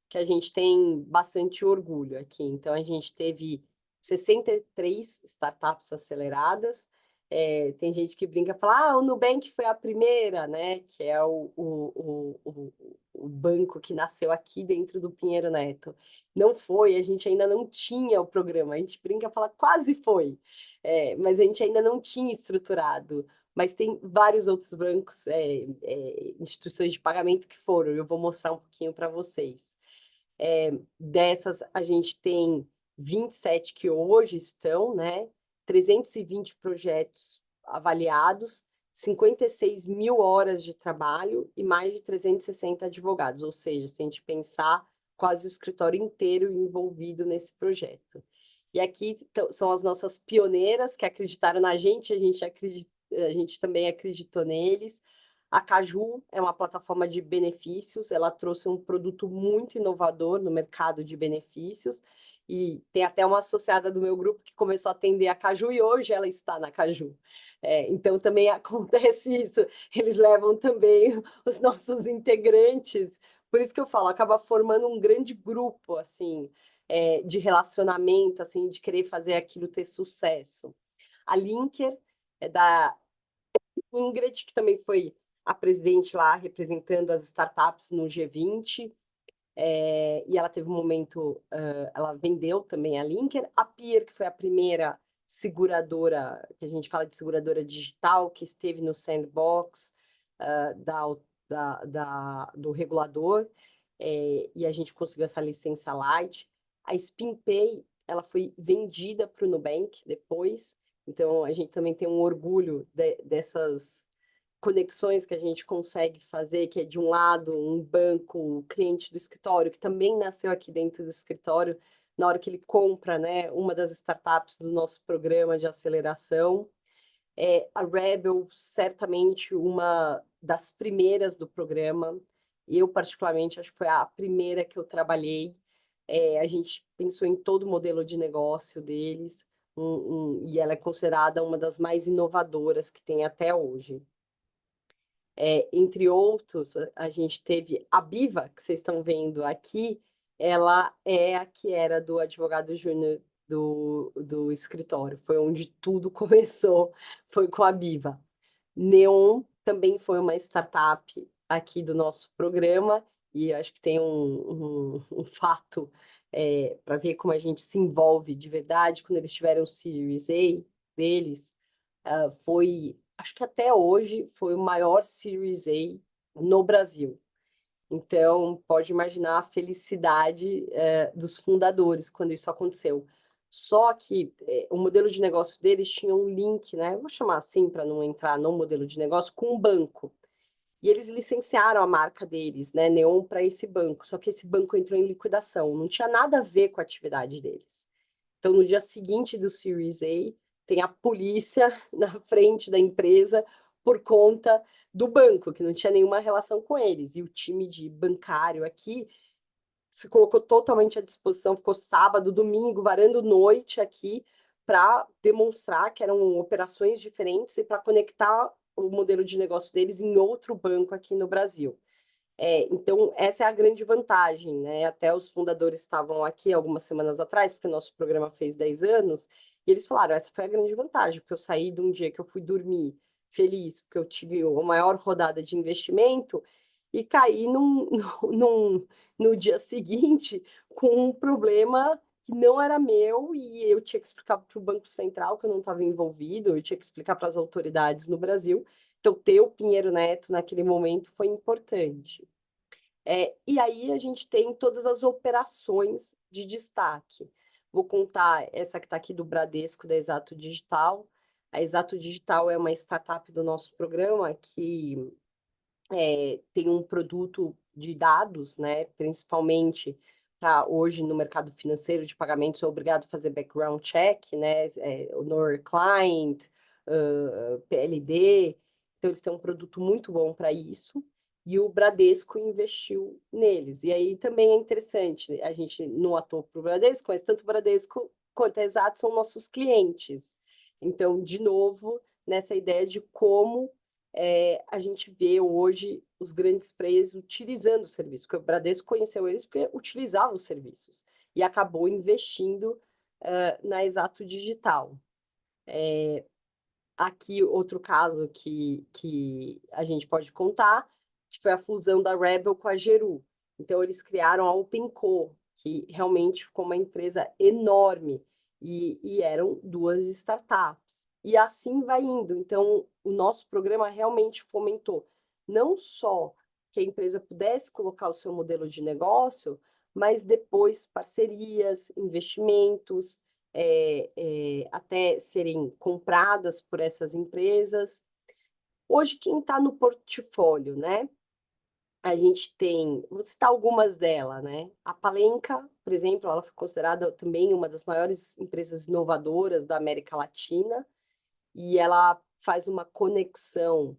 que a gente tem bastante orgulho aqui. Então, a gente teve 63 startups aceleradas. Tem gente que brinca e fala, o Nubank foi a primeira, né? Que é o banco que nasceu aqui dentro do Pinheiro Neto. Não foi, a gente ainda não tinha o programa. A gente brinca e fala, quase foi. Mas a gente ainda não tinha estruturado. Mas tem vários outros bancos, instituições de pagamento que foram. Eu vou mostrar um pouquinho para vocês. Dessas, a gente tem 27 que hoje estão, né? 320 projetos avaliados, 56 mil horas de trabalho e mais de 360 advogados. Ou seja, se a gente pensar, quase o escritório inteiro envolvido nesse projeto. E aqui são as nossas pioneiras que acreditaram na gente, a gente também acreditou neles. A Caju é uma plataforma de benefícios, ela trouxe um produto muito inovador no mercado de benefícios, e tem até uma associada do meu grupo que começou a atender a Caju e hoje ela está na Caju. Então também acontece isso, eles levam também os nossos integrantes, por isso que eu falo, acaba formando um grande grupo, assim, de relacionamento, assim, de querer fazer aquilo ter sucesso. A Linker é da Ingrid, que também foi a presidente lá representando as startups no G20, e ela teve um momento, ela vendeu também a Linker, a Pier, que foi a primeira seguradora, que a gente fala de seguradora digital, que esteve no sandbox do regulador, e a gente conseguiu essa licença light. A SpinPay, ela foi vendida para o Nubank depois, então a gente também tem um orgulho dessas conexões que a gente consegue fazer, que é de um lado um banco, cliente do escritório, que também nasceu aqui dentro do escritório, na hora que ele compra, né, uma das startups do nosso programa de aceleração. A Rebel, certamente uma das primeiras do programa. Eu, particularmente, acho que foi a primeira que eu trabalhei. A gente pensou em todo o modelo de negócio deles, e ela é considerada uma das mais inovadoras que tem até hoje. Entre outros, a gente teve a Biva, que vocês estão vendo aqui, ela é a que era do advogado júnior do escritório, foi onde tudo começou, foi com a Biva. Neon também foi uma startup aqui do nosso programa, e acho que tem um fato para ver como a gente se envolve de verdade, quando eles tiveram o Series A deles, foi, acho que até hoje, foi o maior Series A no Brasil. Então, pode imaginar a felicidade dos fundadores quando isso aconteceu. Só que o modelo de negócio deles tinha um link, né? Vou chamar assim para não entrar no modelo de negócio, com um banco. E eles licenciaram a marca deles, né, Neon, para esse banco. Só que esse banco entrou em liquidação, não tinha nada a ver com a atividade deles. Então, no dia seguinte do Series A, tem a polícia na frente da empresa por conta do banco, que não tinha nenhuma relação com eles. E o time de bancário aqui se colocou totalmente à disposição, ficou sábado, domingo, varando noite aqui para demonstrar que eram operações diferentes e para conectar o modelo de negócio deles em outro banco aqui no Brasil. Então, essa é a grande vantagem, né? Até os fundadores estavam aqui algumas semanas atrás, porque o nosso programa fez 10 anos, e eles falaram, essa foi a grande vantagem, porque eu saí de um dia que eu fui dormir feliz, porque eu tive a maior rodada de investimento, e caí no dia seguinte com um problema que não era meu, e eu tinha que explicar para o Banco Central que eu não estava envolvido, eu tinha que explicar para as autoridades no Brasil. Então, ter o Pinheiro Neto naquele momento foi importante. E aí a gente tem todas as operações de destaque. Vou contar essa que está aqui do Bradesco, da Exato Digital. A Exato Digital é uma startup do nosso programa que tem um produto de dados, né, principalmente para hoje no mercado financeiro de pagamentos, é obrigado a fazer background check, né, o Know Client, PLD, então eles têm um produto muito bom para isso, e o Bradesco investiu neles. E aí também é interessante, a gente não atua para o Bradesco, mas tanto o Bradesco quanto a Exato são nossos clientes. Então, de novo, nessa ideia de como a gente vê hoje os grandes players utilizando o serviço, porque o Bradesco conheceu eles porque utilizava os serviços e acabou investindo na Exato Digital. Aqui, outro caso que a gente pode contar, que foi a fusão da Rebel com a Geru. Então, eles criaram a OpenCo, que realmente ficou uma empresa enorme, e eram duas startups. E assim vai indo. Então, o nosso programa realmente fomentou não só que a empresa pudesse colocar o seu modelo de negócio, mas depois parcerias, investimentos, até serem compradas por essas empresas. Hoje, quem está no portfólio, né? A gente tem, vou citar algumas delas, né? A Palenca, por exemplo, ela foi considerada também uma das maiores empresas inovadoras da América Latina, e ela faz uma conexão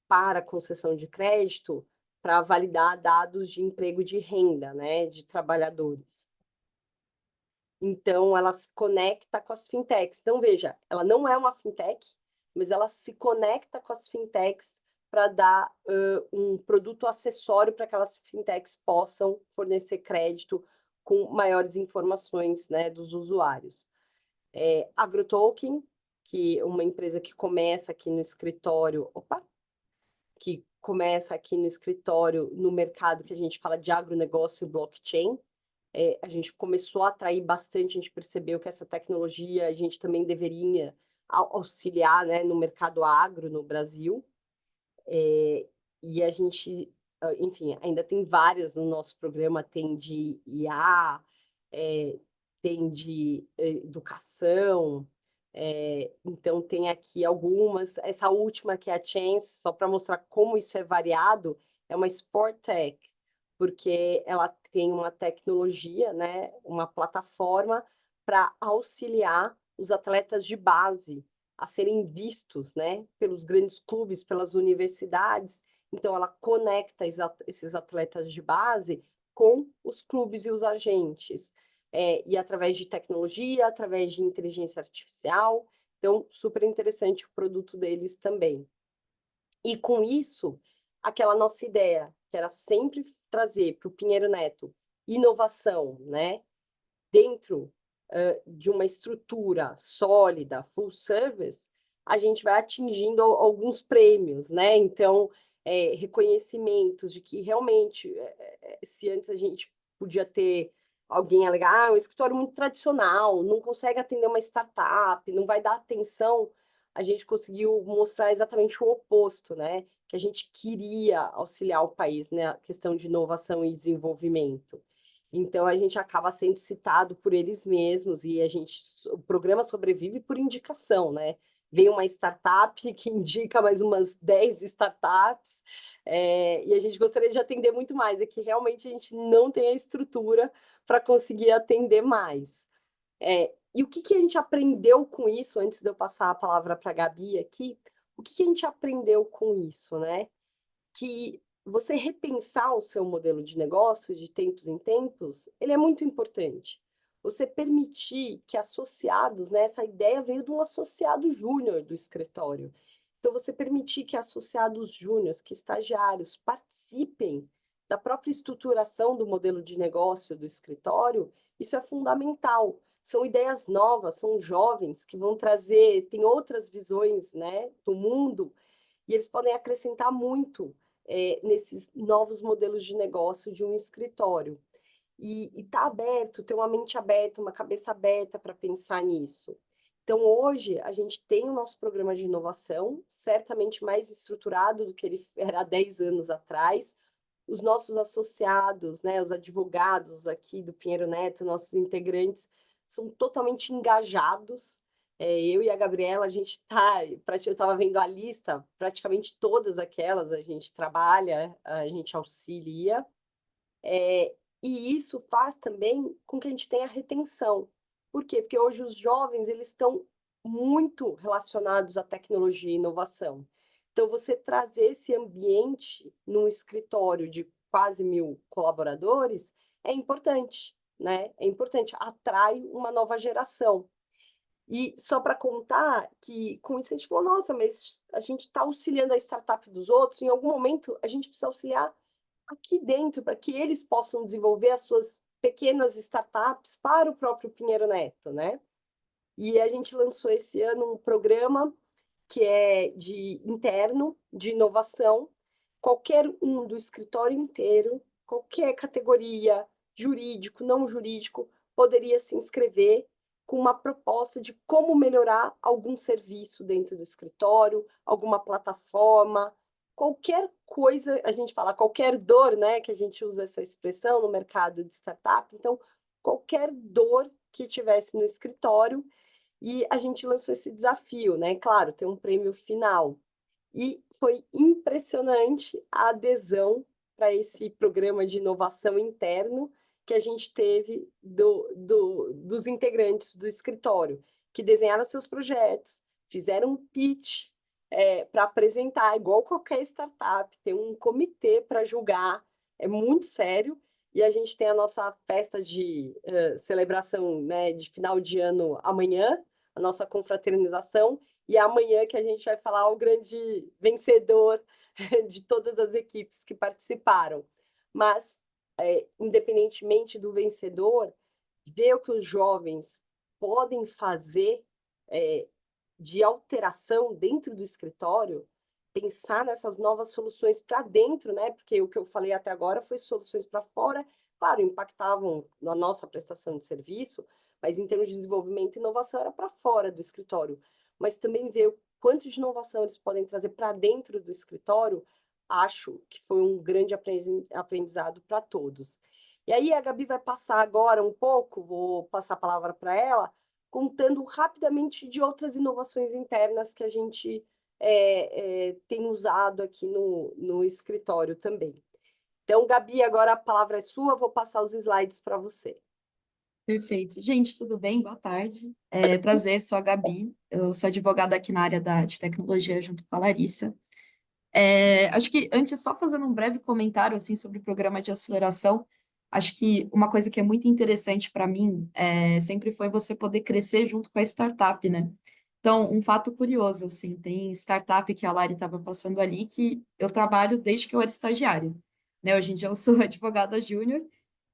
para a concessão de crédito para validar dados de emprego de renda, né, de trabalhadores. Então, ela se conecta com as fintechs. Então, veja, ela não é uma fintech, mas ela se conecta com as fintechs para dar um produto acessório para que aquelas fintechs possam fornecer crédito com maiores informações, né, dos usuários. AgroToken, que é uma empresa que começa aqui no escritório, que começa aqui no escritório no mercado que a gente fala de agronegócio e blockchain. A gente começou a atrair bastante, a gente percebeu que essa tecnologia a gente também deveria auxiliar, né, no mercado agro no Brasil. E a gente, enfim, ainda tem várias no nosso programa, tem de IA, tem de educação, então tem aqui algumas. Essa última que é a Chance, só para mostrar como isso é variado, é uma Sport Tech, porque ela tem uma tecnologia, né, uma plataforma para auxiliar os atletas de base a serem vistos, né, pelos grandes clubes, pelas universidades. Então, ela conecta esses atletas de base com os clubes e os agentes. E através de tecnologia, através de inteligência artificial. Então, super interessante o produto deles também. E com isso, aquela nossa ideia, que era sempre trazer para o Pinheiro Neto inovação, né, dentro de uma estrutura sólida, full service, a gente vai atingindo alguns prêmios, né? Então, reconhecimentos de que realmente, se antes a gente podia ter alguém alegar, um escritório muito tradicional, não consegue atender uma startup, não vai dar atenção, a gente conseguiu mostrar exatamente o oposto, né? Que a gente queria auxiliar o país na questão de inovação e desenvolvimento. Então a gente acaba sendo citado por eles mesmos e o programa sobrevive por indicação, né? Vem uma startup que indica mais umas 10 startups, e a gente gostaria de atender muito mais, é que realmente a gente não tem a estrutura para conseguir atender mais. E o que a gente aprendeu com isso, antes de eu passar a palavra para a Gabi aqui, o que a gente aprendeu com isso, né? Que você repensar o seu modelo de negócio de tempos em tempos, ele é muito importante. Você permitir que associados, né, essa ideia veio de um associado júnior do escritório. Então, você permitir que associados júniores, que estagiários, participem da própria estruturação do modelo de negócio do escritório, isso é fundamental. São ideias novas, são jovens que vão trazer, tem outras visões, né, do mundo, e eles podem acrescentar muito nesses novos modelos de negócio de um escritório. E está aberto, ter uma mente aberta, uma cabeça aberta para pensar nisso. Então, hoje, a gente tem o nosso programa de inovação, certamente mais estruturado do que ele era há 10 anos atrás. Os nossos associados, né, os advogados aqui do Pinheiro Neto, nossos integrantes, são totalmente engajados. Eu e a Gabriela, a gente eu estava vendo a lista, praticamente todas aquelas a gente trabalha, a gente auxilia, e isso faz também com que a gente tenha retenção. Por quê? Porque hoje os jovens eles estão muito relacionados à tecnologia e inovação. Então, você trazer esse ambiente num escritório de quase 1.000 colaboradores é importante, né? É importante, atrai uma nova geração. E só para contar que com isso a gente falou, nossa, mas a gente está auxiliando a startup dos outros, em algum momento a gente precisa auxiliar aqui dentro para que eles possam desenvolver as suas pequenas startups para o próprio Pinheiro Neto, né? E a gente lançou esse ano um programa que é de interno, de inovação. Qualquer um do escritório inteiro, qualquer categoria, jurídico, não jurídico, poderia se inscrever com uma proposta de como melhorar algum serviço dentro do escritório, alguma plataforma, qualquer coisa, a gente fala qualquer dor, né, que a gente usa essa expressão no mercado de startup, então qualquer dor que tivesse no escritório, e a gente lançou esse desafio, né? Claro, tem um prêmio final. E foi impressionante a adesão para esse programa de inovação interno que a gente teve dos integrantes do escritório, que desenharam seus projetos, fizeram um pitch para apresentar, igual qualquer startup, tem um comitê para julgar, é muito sério. E a gente tem a nossa festa de celebração, né, de final de ano amanhã, a nossa confraternização, e é amanhã que a gente vai falar o grande vencedor de todas as equipes que participaram. Mas, independentemente do vencedor, ver o que os jovens podem fazer de alteração dentro do escritório, pensar nessas novas soluções para dentro, né? Porque o que eu falei até agora foi soluções para fora, claro, impactavam na nossa prestação de serviço, mas em termos de desenvolvimento e inovação era para fora do escritório. Mas também ver o quanto de inovação eles podem trazer para dentro do escritório, acho que foi um grande aprendizado para todos. E aí a Gabi vai passar agora um pouco, vou passar a palavra para ela, contando rapidamente de outras inovações internas que a gente tem usado aqui no escritório também. Então, Gabi, agora a palavra é sua, vou passar os slides para você. Perfeito. Gente, tudo bem? Boa tarde. Prazer, sou a Gabi. Eu sou advogada aqui na área de tecnologia junto com a Larissa. Acho que antes, só fazendo um breve comentário assim sobre o programa de aceleração, acho que uma coisa que é muito interessante para mim sempre foi você poder crescer junto com a startup, né? Então, um fato curioso, assim, tem startup que a Lari estava passando ali que eu trabalho desde que eu era estagiária, né? Hoje em dia eu sou advogada júnior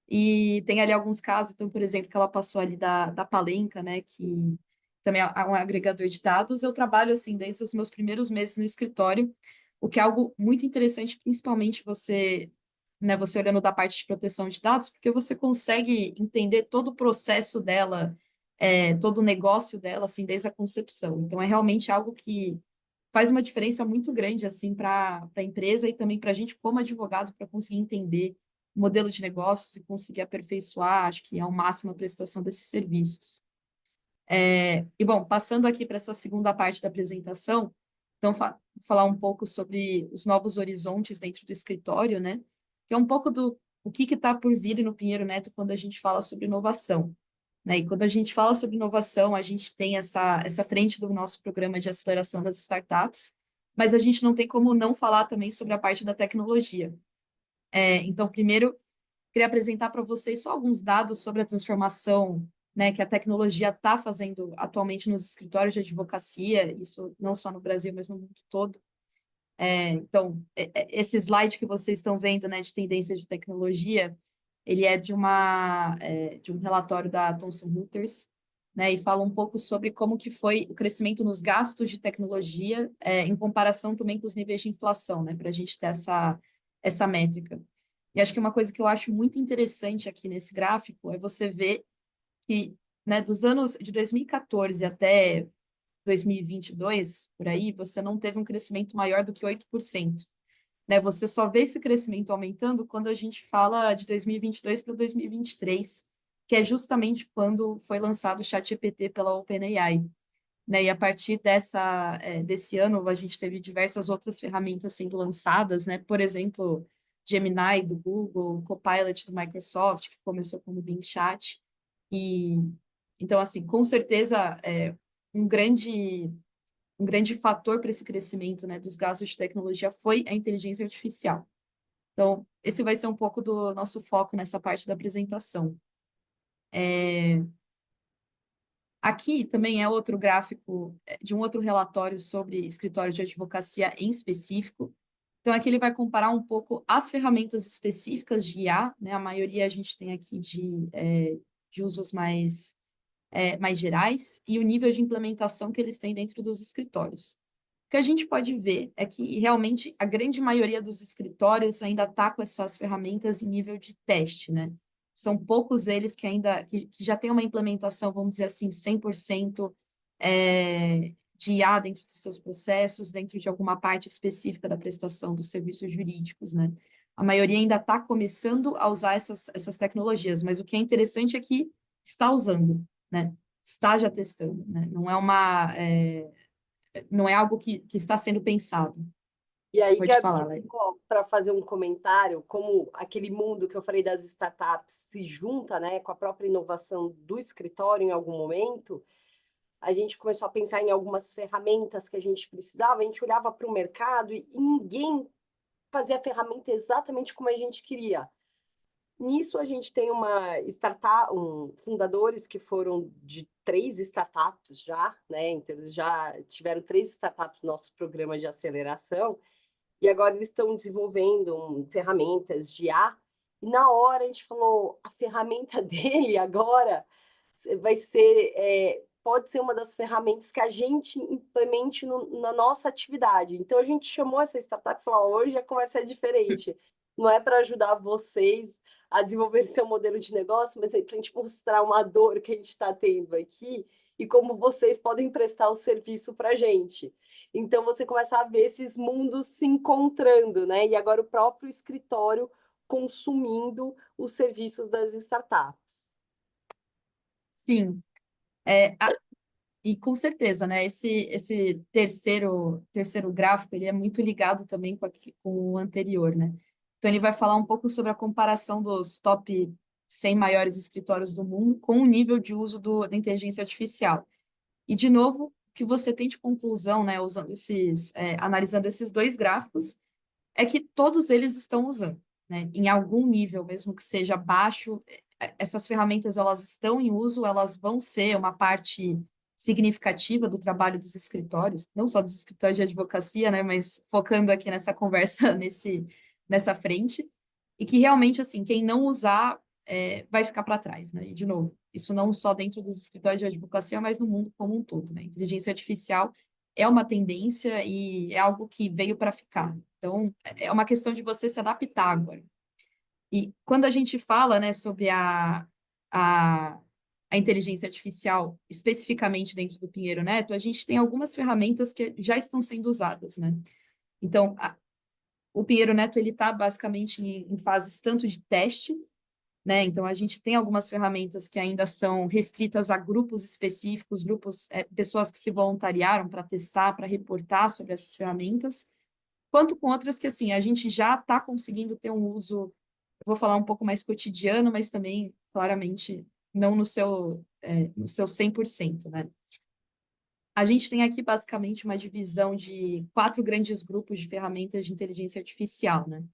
e tem ali alguns casos, então, por exemplo, que ela passou ali da Palenca, né, que também é um agregador de dados. Eu trabalho, assim, desde os meus primeiros meses no escritório, o que é algo muito interessante, principalmente você, né, você olhando da parte de proteção de dados, porque você consegue entender todo o processo dela, todo o negócio dela, assim, desde a concepção. Então, é realmente algo que faz uma diferença muito grande, assim, para a empresa e também para a gente, como advogado, para conseguir entender o modelo de negócios e conseguir aperfeiçoar, acho que ao máximo a prestação desses serviços. E, bom, passando aqui para essa segunda parte da apresentação, então, falar um pouco sobre os novos horizontes dentro do escritório, né? Que é um pouco do o que está por vir no Pinheiro Neto quando a gente fala sobre inovação, né? E quando a gente fala sobre inovação, a gente tem essa frente do nosso programa de aceleração das startups, mas a gente não tem como não falar também sobre a parte da tecnologia. Então, primeiro, queria apresentar para vocês só alguns dados sobre a transformação, né, que a tecnologia está fazendo atualmente nos escritórios de advocacia, isso não só no Brasil, mas no mundo todo. Então, esse slide que vocês estão vendo, né, de tendências de tecnologia, ele é de um relatório da Thomson Reuters, né, e fala um pouco sobre como que foi o crescimento nos gastos de tecnologia, em comparação também com os níveis de inflação, né, para a gente ter essa métrica. E acho que uma coisa que eu acho muito interessante aqui nesse gráfico é você ver que, né, dos anos de 2014 até 2022, por aí, você não teve um crescimento maior do que 8%. Né? Você só vê esse crescimento aumentando quando a gente fala de 2022 para 2023, que é justamente quando foi lançado o ChatGPT pela OpenAI. né? E a partir desse ano, a gente teve diversas outras ferramentas sendo lançadas, né? Por exemplo, Gemini do Google, Copilot do Microsoft, que começou como Bing Chat. E então, assim, com certeza, um grande um grande fator para esse crescimento, né, dos gastos de tecnologia foi a inteligência artificial. Então, esse vai ser um pouco do nosso foco nessa parte da apresentação. Aqui também é outro gráfico de um outro relatório sobre escritório de advocacia em específico. Então, aqui ele vai comparar um pouco as ferramentas específicas de IA, né? A maioria a gente tem aqui de usos mais gerais e o nível de implementação que eles têm dentro dos escritórios. O que a gente pode ver é que realmente a grande maioria dos escritórios ainda está com essas ferramentas em nível de teste, né? São poucos eles que ainda que já têm uma implementação, vamos dizer assim, 100% de IA dentro dos seus processos, dentro de alguma parte específica da prestação dos serviços jurídicos, né? A maioria ainda está começando a usar essas tecnologias, mas o que é interessante é que está usando, né? Está já testando, né? Não é algo que está sendo pensado. E aí, Pode Gabi, falar, Lely. para fazer um comentário, como aquele mundo que eu falei das startups se junta, né, com a própria inovação do escritório em algum momento, a gente começou a pensar em algumas ferramentas que a gente precisava, a gente olhava para o mercado e ninguém fazia a ferramenta exatamente como a gente queria. Nisso a gente tem uma startup, fundadores que foram de 3 startups já, né? Então eles já tiveram 3 startups no nosso programa de aceleração e agora eles estão desenvolvendo ferramentas de IA. E na hora a gente falou, a ferramenta dele agora vai ser, pode ser uma das ferramentas que a gente implemente na nossa atividade. Então a gente chamou essa startup e falou, hoje a conversa é diferente. Não é para ajudar vocês a desenvolver seu modelo de negócio, mas é para a gente mostrar uma dor que a gente está tendo aqui e como vocês podem prestar o serviço para a gente. Então você começa a ver esses mundos se encontrando, né? E agora o próprio escritório consumindo os serviços das startups. Sim, e com certeza, né? Esse terceiro gráfico, ele é muito ligado também com o anterior, né? Então, ele vai falar um pouco sobre a comparação dos top 100 maiores escritórios do mundo com o nível de uso da inteligência artificial. E, de novo, o que você tem de conclusão, né, analisando esses dois gráficos, é que todos eles estão usando, né, em algum nível, mesmo que seja baixo, essas ferramentas elas estão em uso, elas vão ser uma parte significativa do trabalho dos escritórios, não só dos escritórios de advocacia, né, mas focando aqui nessa conversa nessa frente, e que realmente assim quem não usar vai ficar para trás, né? E de novo, isso não só dentro dos escritórios de advocacia, mas no mundo como um todo, né? Inteligência artificial é uma tendência e é algo que veio para ficar. Então, é uma questão de você se adaptar agora. E quando a gente fala, né, sobre a, a inteligência artificial, especificamente dentro do Pinheiro Neto, a gente tem algumas ferramentas que já estão sendo usadas, né? Então, o Pinheiro Neto, ele está basicamente em fases tanto de teste, né? Então, a gente tem algumas ferramentas que ainda são restritas a grupos específicos, pessoas que se voluntariaram para testar, para reportar sobre essas ferramentas, quanto com outras que, assim, a gente já está conseguindo ter um uso, eu vou falar um pouco mais cotidiano, mas também, claramente, não no seu 100%, né? A gente tem aqui, basicamente, uma divisão de 4 grandes grupos de ferramentas de inteligência artificial, né?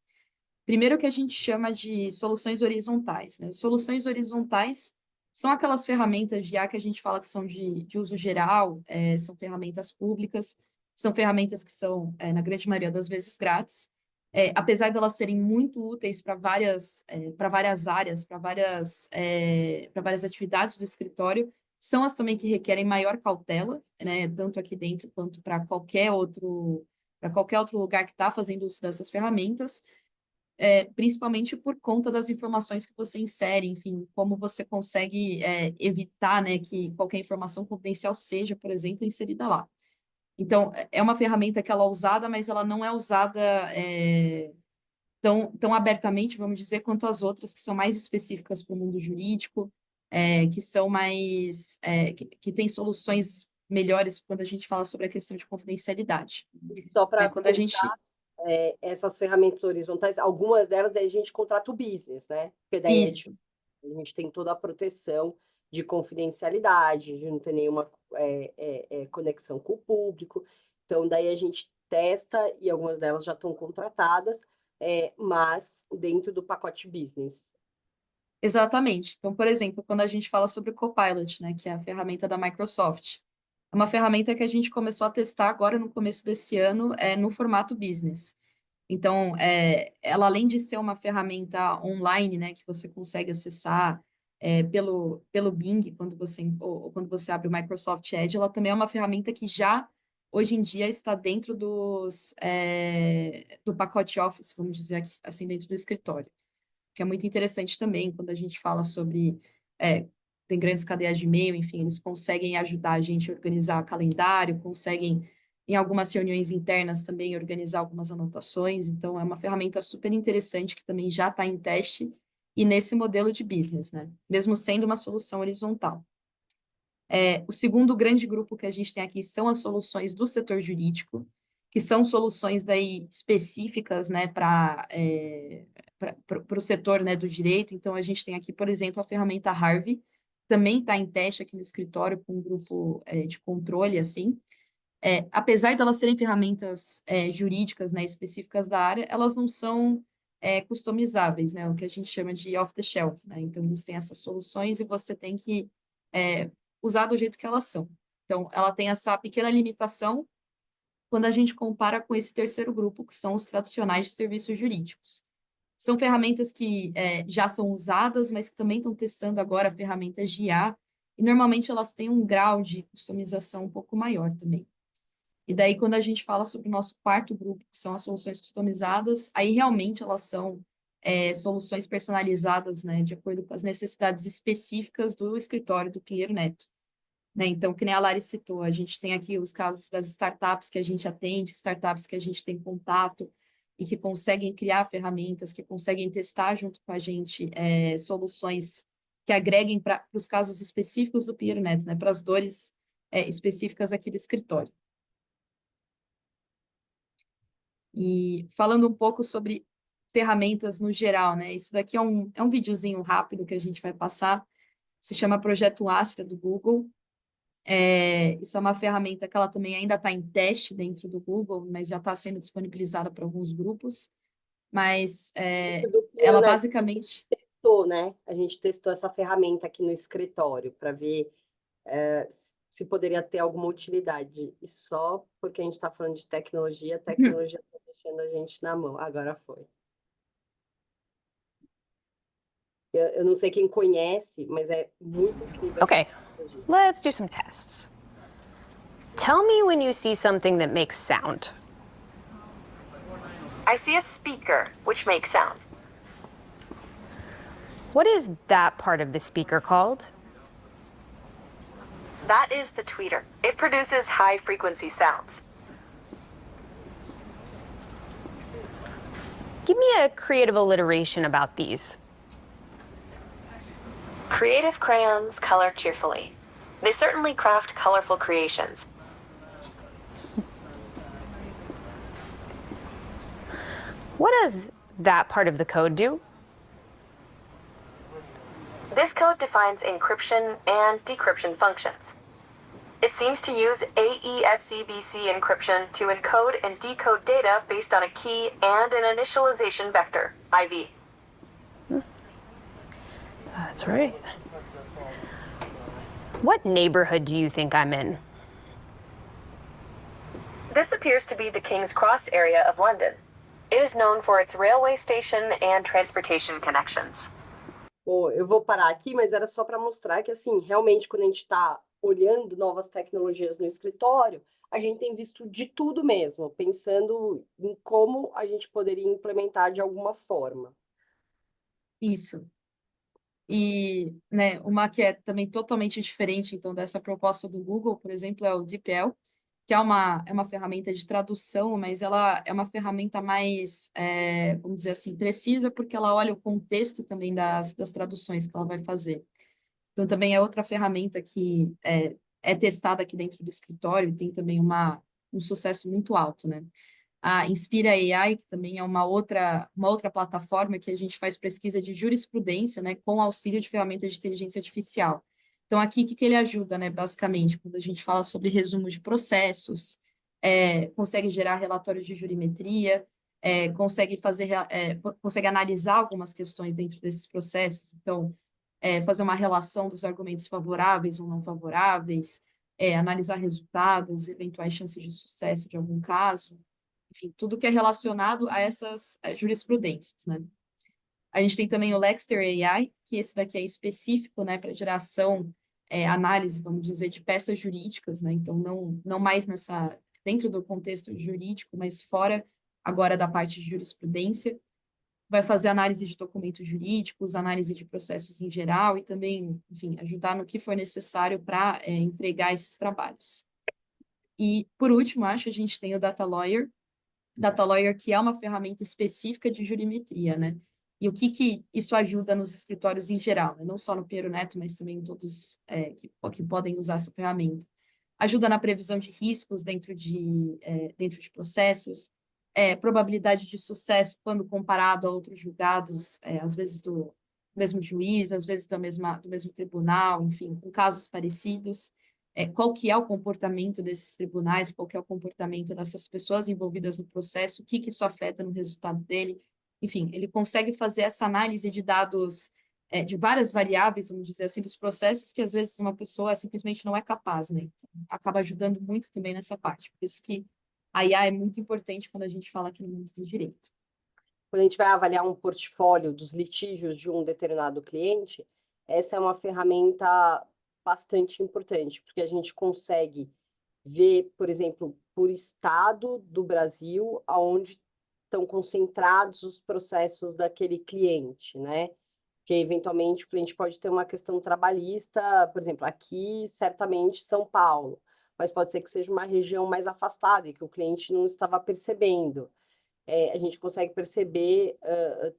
Primeiro que a gente chama de soluções horizontais, né? Soluções horizontais são aquelas ferramentas de IA que a gente fala que são de uso geral, são ferramentas públicas, são ferramentas que são, na grande maioria das vezes, grátis. Apesar de elas serem muito úteis para várias áreas, para várias atividades do escritório, são as também que requerem maior cautela, né? Tanto aqui dentro quanto para qualquer outro lugar que está fazendo uso dessas ferramentas. Principalmente por conta das informações que você insere, enfim, como você consegue evitar, né, que qualquer informação confidencial seja, por exemplo, inserida lá. Então, é uma ferramenta que ela é usada, mas ela não é usada tão abertamente, vamos dizer, quanto as outras, que são mais específicas para o mundo jurídico, que são que têm soluções melhores quando a gente fala sobre a questão de confidencialidade. E só para Quando a gente... essas ferramentas horizontais, algumas delas daí a gente contrata o business, né? Porque daí Isso. a gente tem toda a proteção de confidencialidade, de não ter nenhuma conexão com o público. Então, daí a gente testa e algumas delas já estão contratadas, mas dentro do pacote business. Exatamente. Então, por exemplo, quando a gente fala sobre o Copilot, né, que é a ferramenta da Microsoft, é uma ferramenta que a gente começou a testar agora no começo desse ano, no formato business. Então, ela além de ser uma ferramenta online, né, que você consegue acessar pelo Bing, ou quando você abre o Microsoft Edge, ela também é uma ferramenta que já, hoje em dia, está dentro do pacote Office, vamos dizer assim, dentro do escritório, que é muito interessante também quando a gente fala sobre... tem grandes cadeias de e-mail, enfim, eles conseguem ajudar a gente a organizar calendário, conseguem, em algumas reuniões internas também, organizar algumas anotações. Então, é uma ferramenta super interessante que também já está em teste e nesse modelo de business, né? Mesmo sendo uma solução horizontal. O segundo grande grupo que a gente tem aqui são as soluções do setor jurídico, que são soluções daí específicas, né, para o setor, né, do direito. Então, a gente tem aqui, por exemplo, a ferramenta Harvey, também está em teste aqui no escritório com um grupo de controle, assim. Apesar de elas serem ferramentas jurídicas, né, específicas da área, elas não são customizáveis, né, o que a gente chama de off-the-shelf, né? Então, eles têm essas soluções e você tem que usar do jeito que elas são. Então, ela tem essa pequena limitação quando a gente compara com esse terceiro grupo, que são os tradicionais de serviços jurídicos. São ferramentas que já são usadas, mas que também estão testando agora ferramentas de IA, e normalmente elas têm um grau de customização um pouco maior também. E daí, quando a gente fala sobre o nosso quarto grupo, que são as soluções customizadas, aí realmente elas são soluções personalizadas, né, de acordo com as necessidades específicas do escritório do Pinheiro Neto. Né? Então, que nem a Lari citou, a gente tem aqui os casos das startups que a gente atende, startups que a gente tem contato e que conseguem criar ferramentas, que conseguem testar junto com a gente soluções que agreguem para os casos específicos do Pinheiro Neto, né? Para as dores específicas aqui do escritório. E falando um pouco sobre ferramentas no geral, né? Isso daqui é um videozinho rápido que a gente vai passar, se chama Projeto Astra, do Google. Isso é uma ferramenta que ela também ainda está em teste dentro do Google, mas já está sendo disponibilizada para alguns grupos. Mas ela basicamente... testou, né? A gente testou essa ferramenta aqui no escritório para ver se poderia ter alguma utilidade. E só porque a gente está falando de tecnologia, a tecnologia está deixando a gente na mão. Agora foi. Eu não sei quem conhece, mas é muito incrível. Okay, let's do some tests. Tell me when you see something that makes sound. I see a speaker, which makes sound. What is that part of the speaker called? That is the tweeter. It produces high-frequency sounds. Give me a creative alliteration about these. Creative crayons color cheerfully. They certainly craft colorful creations. What does that part of the code do? This code defines encryption and decryption functions. It seems to use AES-CBC encryption to encode and decode data based on a key and an initialization vector, IV. That's right. What neighborhood do you think I'm in? This appears to be the King's Cross area of London. It is known for its railway station and transportation connections. Bom, eu vou parar aqui, mas era só para mostrar que, assim, realmente, quando a gente está olhando novas tecnologias no escritório, a gente tem visto de tudo mesmo, pensando em como a gente poderia implementar de alguma forma. Isso. E, né, uma que é também totalmente diferente, então, dessa proposta do Google, por exemplo, é o DeepL, que é uma ferramenta de tradução, mas ela é uma ferramenta mais, vamos dizer assim, precisa, porque ela olha o contexto também das traduções que ela vai fazer. Então, também é outra ferramenta que é testada aqui dentro do escritório e tem também um sucesso muito alto, né? A Inspira AI, que também é uma outra plataforma que a gente faz pesquisa de jurisprudência, né, com auxílio de ferramentas de inteligência artificial. Então, aqui, o que ele ajuda, né, basicamente, quando a gente fala sobre resumo de processos, consegue gerar relatórios de jurimetria, consegue analisar algumas questões dentro desses processos, então, fazer uma relação dos argumentos favoráveis ou não favoráveis, analisar resultados, eventuais chances de sucesso de algum caso, enfim, tudo que é relacionado a essas jurisprudências, né? A gente tem também o Lexter AI, que esse daqui é específico, né, para geração, análise, vamos dizer, de peças jurídicas, né? Então, não mais dentro do contexto jurídico, mas fora agora da parte de jurisprudência. Vai fazer análise de documentos jurídicos, análise de processos em geral e também, enfim, ajudar no que for necessário para entregar esses trabalhos. E, por último, acho que a gente tem o Data Lawyer, que é uma ferramenta específica de jurimetria, né? E o que isso ajuda nos escritórios em geral, né? Não só no Pinheiro Neto, mas também em todos que podem usar essa ferramenta. Ajuda na previsão de riscos dentro de processos, probabilidade de sucesso quando comparado a outros julgados, às vezes do mesmo juiz, às vezes do mesmo tribunal, enfim, com casos parecidos. Qual que é o comportamento desses tribunais, qual que é o comportamento dessas pessoas envolvidas no processo, o que isso afeta no resultado dele. Enfim, ele consegue fazer essa análise de dados de várias variáveis, vamos dizer assim, dos processos que às vezes uma pessoa simplesmente não é capaz, né? Então, acaba ajudando muito também nessa parte. Por isso que a IA é muito importante quando a gente fala aqui no mundo do direito. Quando a gente vai avaliar um portfólio dos litígios de um determinado cliente, essa é uma ferramenta bastante importante, porque a gente consegue ver, por exemplo, por estado do Brasil, aonde estão concentrados os processos daquele cliente, né? Porque, eventualmente, o cliente pode ter uma questão trabalhista, por exemplo, aqui, certamente, São Paulo, mas pode ser que seja uma região mais afastada e que o cliente não estava percebendo. A gente consegue perceber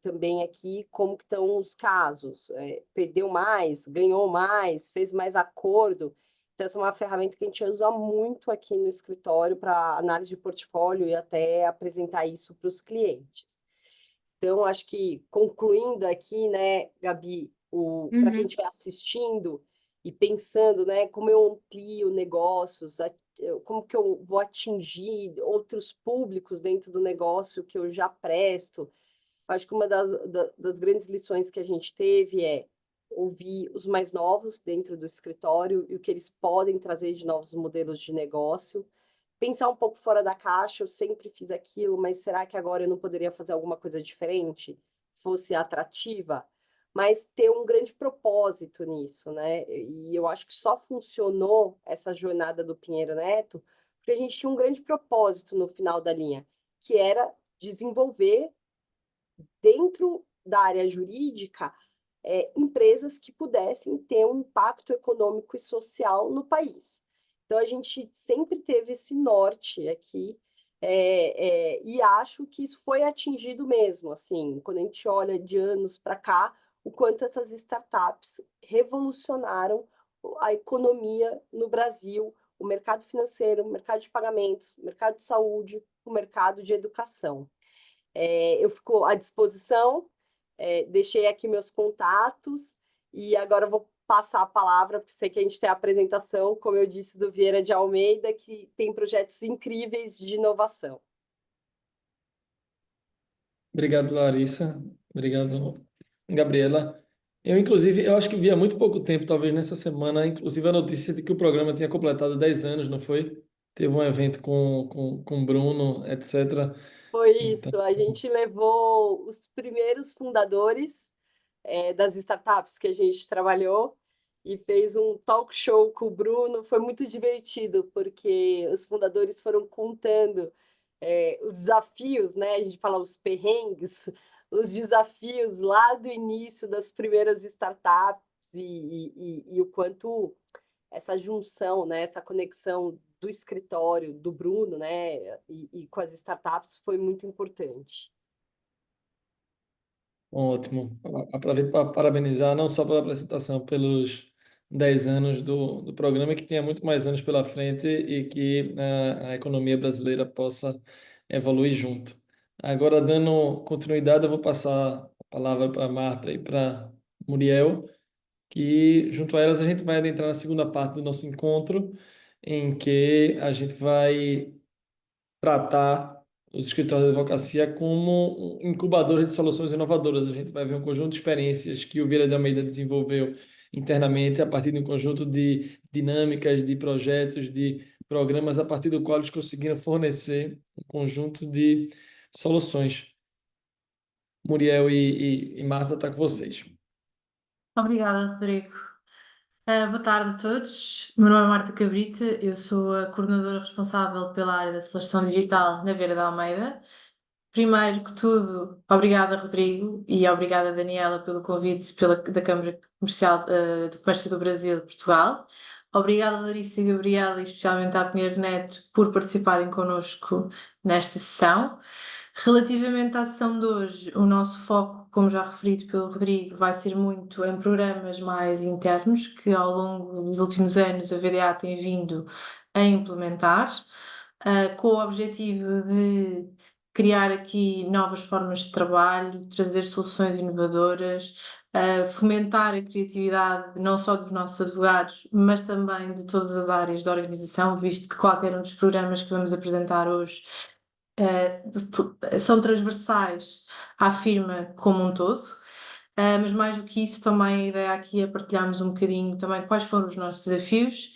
também aqui como que estão os casos. Perdeu mais, ganhou mais, fez mais acordo. Então, essa é uma ferramenta que a gente usa muito aqui no escritório para análise de portfólio e até apresentar isso para os clientes. Então, acho que concluindo aqui, né, Gabi, para quem estiver assistindo e pensando, né, como eu amplio negócios, como que eu vou atingir outros públicos dentro do negócio que eu já presto. Acho que uma das grandes lições que a gente teve é ouvir os mais novos dentro do escritório e o que eles podem trazer de novos modelos de negócio. Pensar um pouco fora da caixa, eu sempre fiz aquilo, mas será que agora eu não poderia fazer alguma coisa diferente? Fosse atrativa? Mas ter um grande propósito nisso, né? E eu acho que só funcionou essa jornada do Pinheiro Neto porque a gente tinha um grande propósito no final da linha, que era desenvolver dentro da área jurídica empresas que pudessem ter um impacto econômico e social no país. Então, a gente sempre teve esse norte aqui, e acho que isso foi atingido mesmo, assim, quando a gente olha de anos para cá, o quanto essas startups revolucionaram a economia no Brasil, o mercado financeiro, o mercado de pagamentos, o mercado de saúde, o mercado de educação. Eu fico à disposição, deixei aqui meus contatos e agora eu vou passar a palavra, porque sei que a gente tem a apresentação, como eu disse, do Vieira de Almeida, que tem projetos incríveis de inovação. Obrigado, Larissa. Obrigado, Gabriela. Eu acho que vi há muito pouco tempo, talvez nessa semana, inclusive a notícia de que o programa tinha completado 10 anos, não foi? Teve um evento com o Bruno, etc. Foi Então, isso, a gente levou os primeiros fundadores das startups que a gente trabalhou e fez um talk show com o Bruno. Foi muito divertido, porque os fundadores foram contando os desafios, né? A gente fala os perrengues, os desafios lá do início das primeiras startups e o quanto essa junção, né? Essa conexão do escritório, do Bruno, né? E com as startups foi muito importante. ótimo. Aproveito para parabenizar não só pela apresentação, pelos 10 anos do programa, que tenha muito mais anos pela frente e que a economia brasileira possa evoluir junto. Agora, dando continuidade, eu vou passar a palavra para Marta e para Muriel, que junto a elas a gente vai adentrar na segunda parte do nosso encontro, em que a gente vai tratar os escritórios de advocacia como incubadores de soluções inovadoras. A gente vai ver um conjunto de experiências que o Vieira de Almeida desenvolveu internamente a partir de um conjunto de dinâmicas, de projetos, de programas, a partir do qual eles conseguiram fornecer um conjunto de soluções. Muriel e Marta, está com vocês. Obrigada, Rodrigo. Boa tarde a todos. O meu nome é Marta Cabrita, eu sou a coordenadora responsável pela área da seleção digital na Vieira da Almeida. Primeiro que tudo, obrigada, Rodrigo, e obrigada, Daniela, pelo convite da Câmara Comercial, do Comércio do Brasil de Portugal. Obrigada, Larissa e Gabriela, e especialmente à Pinheiro Neto, por participarem connosco nesta sessão. Relativamente à sessão de hoje, o nosso foco, como já referido pelo Rodrigo, vai ser muito em programas mais internos que ao longo dos últimos anos a VDA tem vindo a implementar, com o objetivo de criar aqui novas formas de trabalho, trazer soluções inovadoras, fomentar a criatividade não só dos nossos advogados, mas também de todas as áreas da organização, visto que qualquer um dos programas que vamos apresentar hoje são transversais à firma como um todo, mas mais do que isso, também a ideia aqui é partilharmos um bocadinho também quais foram os nossos desafios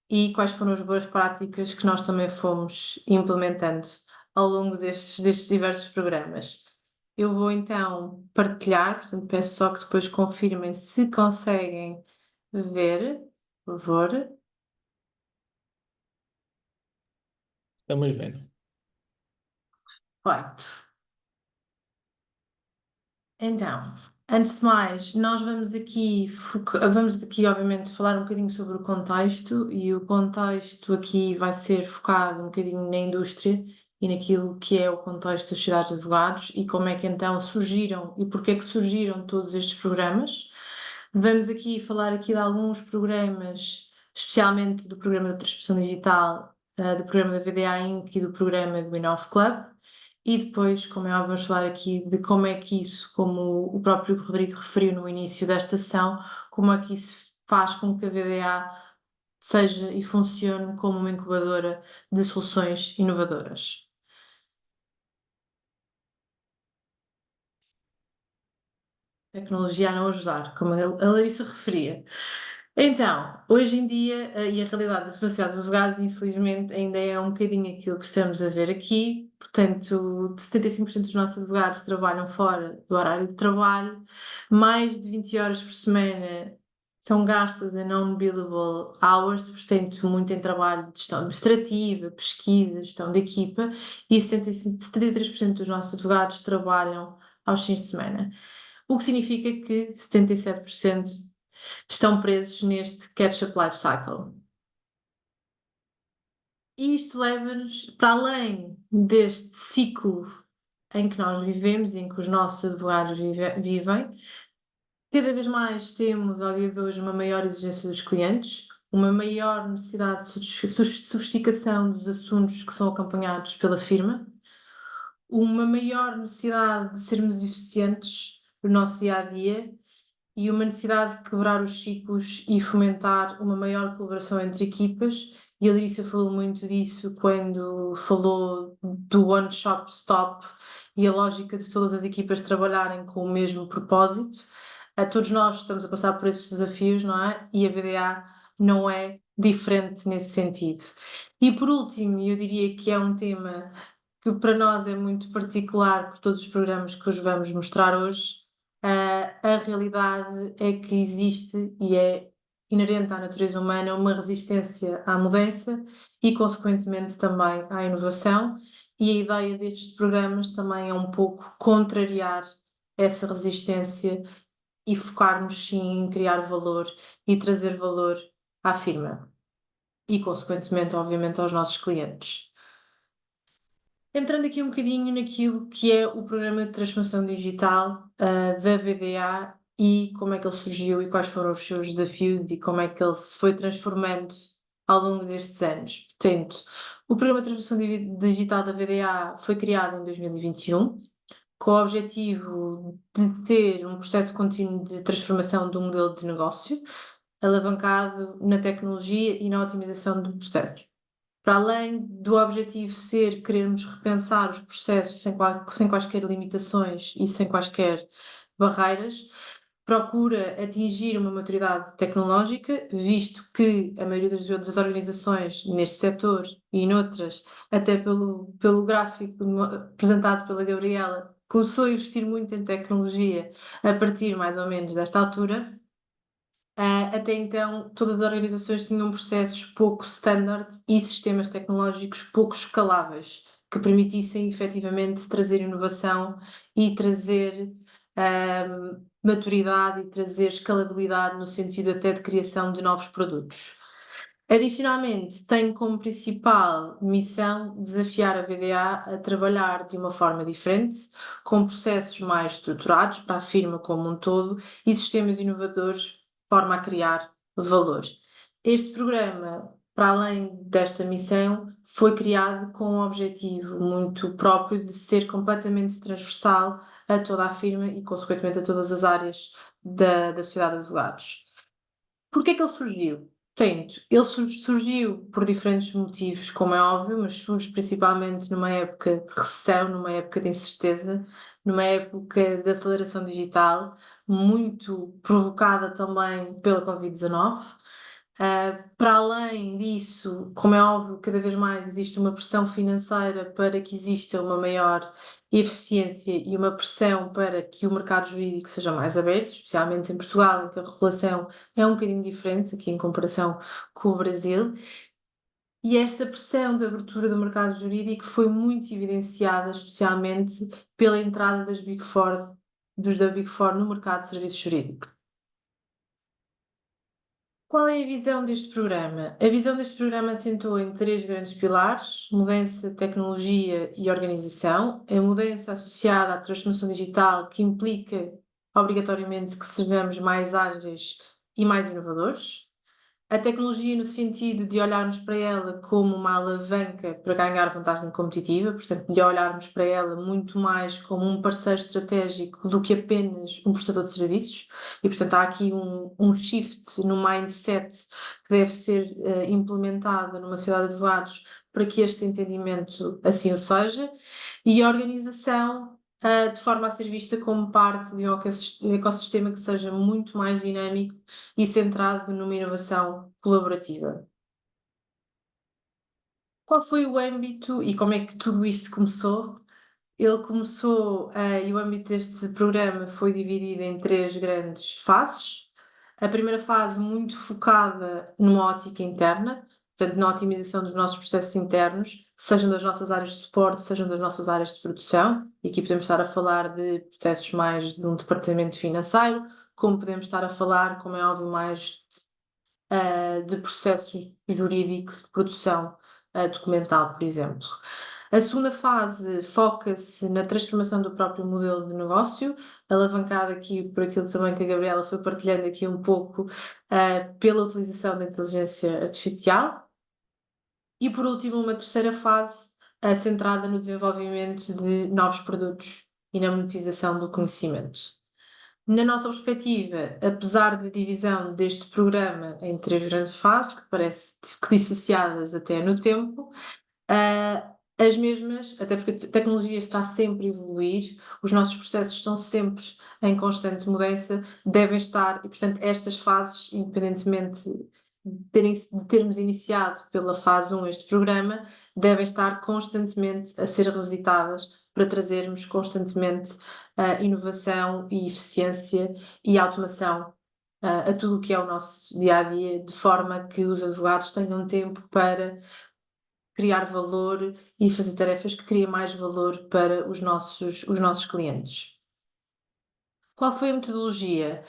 e quais foram as boas práticas que nós também fomos implementando ao longo destes diversos programas. Eu vou então partilhar, portanto peço só que depois confirmem se conseguem ver, por favor. Estamos vendo. Perfeito. Então, antes de mais, nós vamos aqui, obviamente, falar um bocadinho sobre o contexto, e o contexto aqui vai ser focado um bocadinho na indústria e naquilo que é o contexto das sociedades de advogados e como é que então surgiram e porque é que surgiram todos estes programas. Vamos aqui falar aqui de alguns programas, especialmente do programa de transcrição digital, do programa da VDA Inc. e do programa do Inov Club. E depois, como é óbvio, vamos falar aqui de como é que isso, como o próprio Rodrigo referiu no início desta sessão, como é que isso faz com que a VDA seja e funcione como uma incubadora de soluções inovadoras. Tecnologia a não ajudar, como a Larissa referia. Então, hoje em dia, e a realidade da sociedade dos advogados, infelizmente, ainda é um bocadinho aquilo que estamos a ver aqui. Portanto, 75% dos nossos advogados trabalham fora do horário de trabalho, mais de 20 horas por semana são gastas em non-billable hours, portanto, muito em trabalho de gestão administrativa, pesquisa, gestão de equipa, e 73% dos nossos advogados trabalham aos fins de semana. O que significa que 77% estão presos neste catch-up life cycle. E isto leva-nos para além deste ciclo em que nós vivemos e em que os nossos advogados vivem. Cada vez mais temos, ao dia de hoje, uma maior exigência dos clientes, uma maior necessidade de sofisticação dos assuntos que são acompanhados pela firma, uma maior necessidade de sermos eficientes no nosso dia-a-dia e uma necessidade de quebrar os ciclos e fomentar uma maior colaboração entre equipas. E a Larissa falou muito disso quando falou do One Shop Stop e a lógica de todas as equipas trabalharem com o mesmo propósito. Todos nós estamos a passar por esses desafios, não é? E a VDA não é diferente nesse sentido. E por último, eu diria que é um tema que para nós é muito particular por todos os programas que os vamos mostrar hoje. A realidade é que existe e é inerente à natureza humana uma resistência à mudança e, consequentemente, também à inovação. E a ideia destes programas também é um pouco contrariar essa resistência e focarmos sim em criar valor e trazer valor à firma e, consequentemente, obviamente, aos nossos clientes. Entrando aqui um bocadinho naquilo que é o programa de transformação digital da VDA e como é que ele surgiu e quais foram os seus desafios e como é que ele se foi transformando ao longo destes anos. Portanto, o Programa de Transformação Digital da VDA foi criado em 2021, com o objetivo de ter um processo contínuo de transformação do modelo de negócio, alavancado na tecnologia e na otimização do processo. Para além do objetivo ser querermos repensar os processos sem quaisquer limitações e sem quaisquer barreiras, procura atingir uma maturidade tecnológica, visto que a maioria das organizações neste setor e noutras, até pelo gráfico apresentado pela Gabriela, começou a investir muito em tecnologia a partir mais ou menos desta altura. Até então, todas as organizações tinham processos pouco standard e sistemas tecnológicos pouco escaláveis, que permitissem efetivamente trazer inovação e trazer maturidade e trazer escalabilidade no sentido até de criação de novos produtos. Adicionalmente, tenho como principal missão desafiar a VDA a trabalhar de uma forma diferente, com processos mais estruturados para a firma como um todo e sistemas inovadores de forma a criar valor. Este programa, para além desta missão, foi criado com um objetivo muito próprio de ser completamente transversal a toda a firma e, consequentemente, a todas as áreas da sociedade de advogados. Porquê que ele surgiu? Portanto, ele surgiu por diferentes motivos, como é óbvio, mas surge principalmente numa época de recessão, numa época de incerteza, numa época de aceleração digital, muito provocada também pela Covid-19. Para além disso, como é óbvio, cada vez mais existe uma pressão financeira para que exista uma maior eficiência e uma pressão para que o mercado jurídico seja mais aberto, especialmente em Portugal, em que a regulação é um bocadinho diferente aqui em comparação com o Brasil. E esta pressão de abertura do mercado jurídico foi muito evidenciada, especialmente pela entrada dos da Big Four no mercado de serviços jurídicos. Qual é a visão deste programa? A visão deste programa assentou em 3 grandes pilares: mudança, tecnologia e organização. A mudança associada à transformação digital, que implica obrigatoriamente que sejamos mais ágeis e mais inovadores. A tecnologia no sentido de olharmos para ela como uma alavanca para ganhar vantagem competitiva, portanto, de olharmos para ela muito mais como um parceiro estratégico do que apenas um prestador de serviços. E, portanto, há aqui um shift no mindset que deve ser implementado numa sociedade de advogados para que este entendimento assim o seja. E a organização de forma a ser vista como parte de um ecossistema que seja muito mais dinâmico e centrado numa inovação colaborativa. Qual foi o âmbito e como é que tudo isto começou? Ele começou, e o âmbito deste programa foi dividido em 3 grandes fases. A primeira fase muito focada numa ótica interna, portanto, na otimização dos nossos processos internos, sejam das nossas áreas de suporte, sejam das nossas áreas de produção, e aqui podemos estar a falar de processos mais de um departamento financeiro, como podemos estar a falar, como é óbvio, mais de processos jurídicos de produção documental, por exemplo. A segunda fase foca-se na transformação do próprio modelo de negócio, alavancada aqui por aquilo também que a Gabriela foi partilhando aqui um pouco, pela utilização da inteligência artificial. E por último, uma terceira fase, centrada no desenvolvimento de novos produtos e na monetização do conhecimento. Na nossa perspectiva, apesar da divisão deste programa em 3 grandes fases, que parece dissociadas até no tempo, as mesmas, até porque a tecnologia está sempre a evoluir, os nossos processos estão sempre em constante mudança, devem estar, e portanto estas fases, independentemente de termos iniciado pela fase 1 este programa, devem estar constantemente a ser revisitadas para trazermos constantemente inovação e eficiência e automação a tudo o que é o nosso dia-a-dia, de forma que os advogados tenham tempo para criar valor e fazer tarefas que criem mais valor para os nossos clientes. Qual foi a metodologia?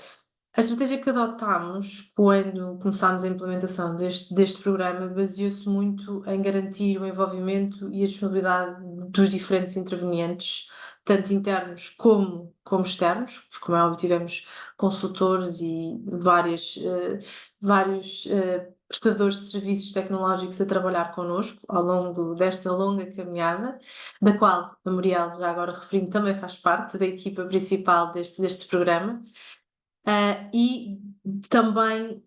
A estratégia que adotámos quando começámos a implementação deste programa baseou-se muito em garantir o envolvimento e a disponibilidade dos diferentes intervenientes, tanto internos como externos, porque, como é óbvio, tivemos consultores e vários prestadores de serviços tecnológicos a trabalhar connosco ao longo desta longa caminhada, da qual a Muriel, já agora referindo, também faz parte da equipa principal deste programa. E também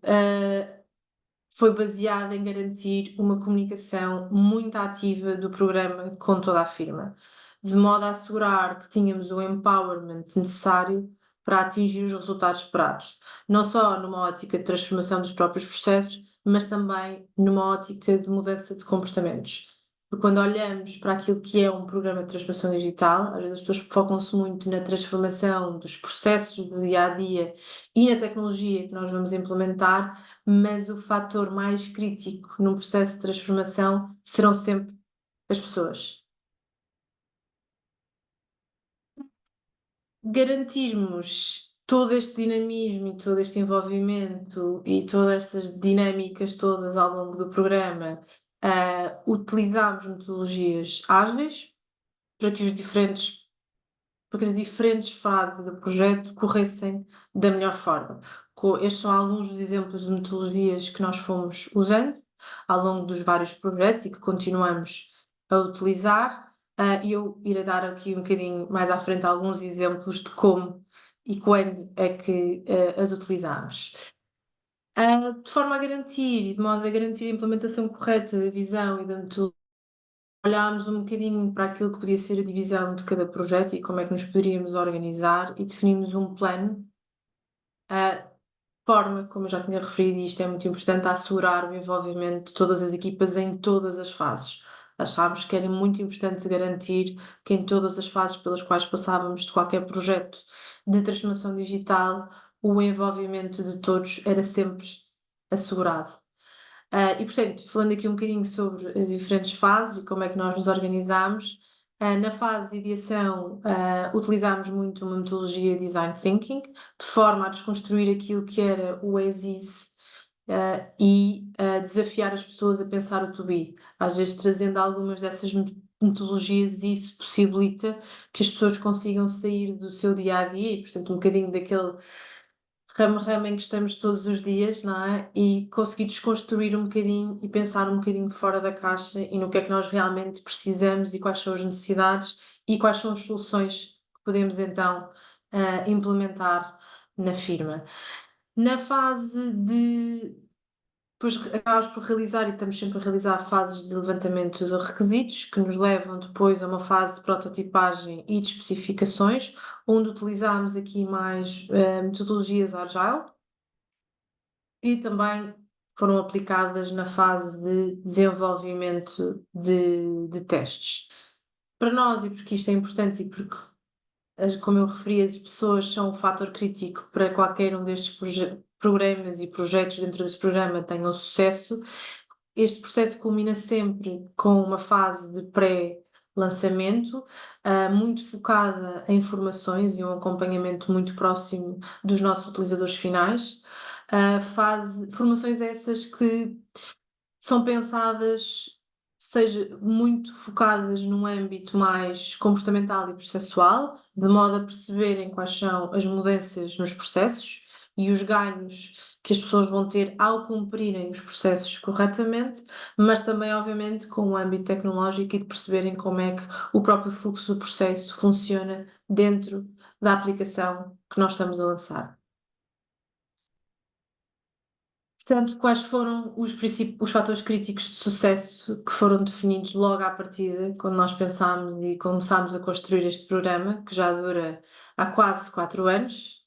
foi baseada em garantir uma comunicação muito ativa do programa com toda a firma, de modo a assegurar que tínhamos o empowerment necessário para atingir os resultados esperados, não só numa ótica de transformação dos próprios processos, mas também numa ótica de mudança de comportamentos. Porque quando olhamos para aquilo que é um programa de transformação digital, às vezes as pessoas focam-se muito na transformação dos processos do dia a dia e na tecnologia que nós vamos implementar, mas o fator mais crítico num processo de transformação serão sempre as pessoas. Garantirmos todo este dinamismo e todo este envolvimento e todas estas dinâmicas todas ao longo do programa, utilizamos metodologias ágeis para que as diferentes fases do projeto corressem da melhor forma. Estes são alguns dos exemplos de metodologias que nós fomos usando ao longo dos vários projetos e que continuamos a utilizar. E eu irei dar aqui um bocadinho mais à frente alguns exemplos de como e quando é que as utilizamos. De forma a garantir e de modo a garantir a implementação correta da visão e da metodologia, olhámos um bocadinho para aquilo que podia ser a divisão de cada projeto e como é que nos poderíamos organizar e definimos um plano, de forma, como eu já tinha referido, e isto é muito importante, a assegurar o envolvimento de todas as equipas em todas as fases. Achámos que era muito importante garantir que em todas as fases pelas quais passávamos de qualquer projeto de transformação digital, o envolvimento de todos era sempre assegurado. E, portanto, falando aqui um bocadinho sobre as diferentes fases e como é que nós nos organizamos, na fase de ideação, utilizámos muito uma metodologia Design Thinking, de forma a desconstruir aquilo que era o as-is, e desafiar as pessoas a pensar o to be. Às vezes, trazendo algumas dessas metodologias, isso possibilita que as pessoas consigam sair do seu dia a dia e, portanto, um bocadinho daquele ramo em que estamos todos os dias, não é? E conseguir desconstruir um bocadinho e pensar um bocadinho fora da caixa e no que é que nós realmente precisamos e quais são as necessidades e quais são as soluções que podemos então implementar na firma. Na fase de depois acabamos por realizar, e estamos sempre a realizar fases de levantamento de requisitos, que nos levam depois a uma fase de prototipagem e de especificações, onde utilizamos aqui mais metodologias Agile e também foram aplicadas na fase de desenvolvimento de testes. Para nós, e porque isto é importante e porque, como eu referi, as pessoas são um fator crítico para qualquer um destes programas e projetos dentro desse programa tenham sucesso, este processo culmina sempre com uma fase de pré-lançamento, muito focada em formações e um acompanhamento muito próximo dos nossos utilizadores finais. Formações essas que são pensadas, seja muito focadas num âmbito mais comportamental e processual, de modo a perceberem quais são as mudanças nos processos e os ganhos que as pessoas vão ter ao cumprirem os processos corretamente, mas também, obviamente, com o âmbito tecnológico e de perceberem como é que o próprio fluxo do processo funciona dentro da aplicação que nós estamos a lançar. Portanto, quais foram os fatores críticos de sucesso que foram definidos logo à partida, quando nós pensámos e começámos a construir este programa, que já dura há quase 4 anos?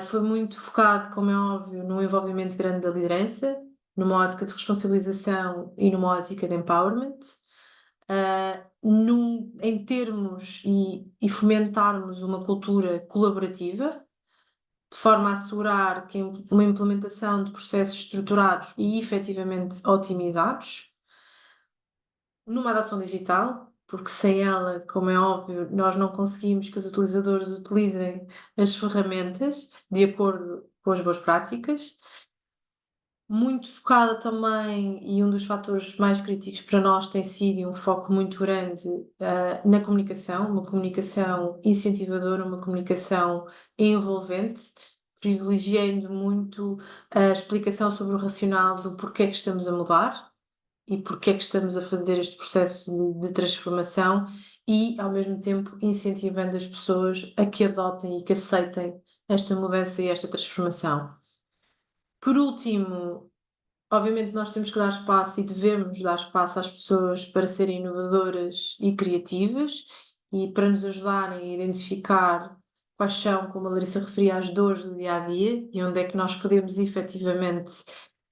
Foi muito focado, como é óbvio, no envolvimento grande da liderança, numa ótica de responsabilização e numa ótica de empowerment. Em termos e fomentarmos uma cultura colaborativa, de forma a assegurar que uma implementação de processos estruturados e efetivamente otimizados, numa adoção digital, porque sem ela, como é óbvio, nós não conseguimos que os utilizadores utilizem as ferramentas de acordo com as boas práticas, muito focada também, e um dos fatores mais críticos para nós tem sido um foco muito grande na comunicação, uma comunicação incentivadora, uma comunicação envolvente, privilegiando muito a explicação sobre o racional do porquê é que estamos a mudar e porquê é que estamos a fazer este processo de transformação e, ao mesmo tempo, incentivando as pessoas a que adotem e que aceitem esta mudança e esta transformação. Por último, obviamente nós temos que dar espaço e devemos dar espaço às pessoas para serem inovadoras e criativas e para nos ajudarem a identificar quais são, como a Larissa referia, as dores do dia a dia e onde é que nós podemos efetivamente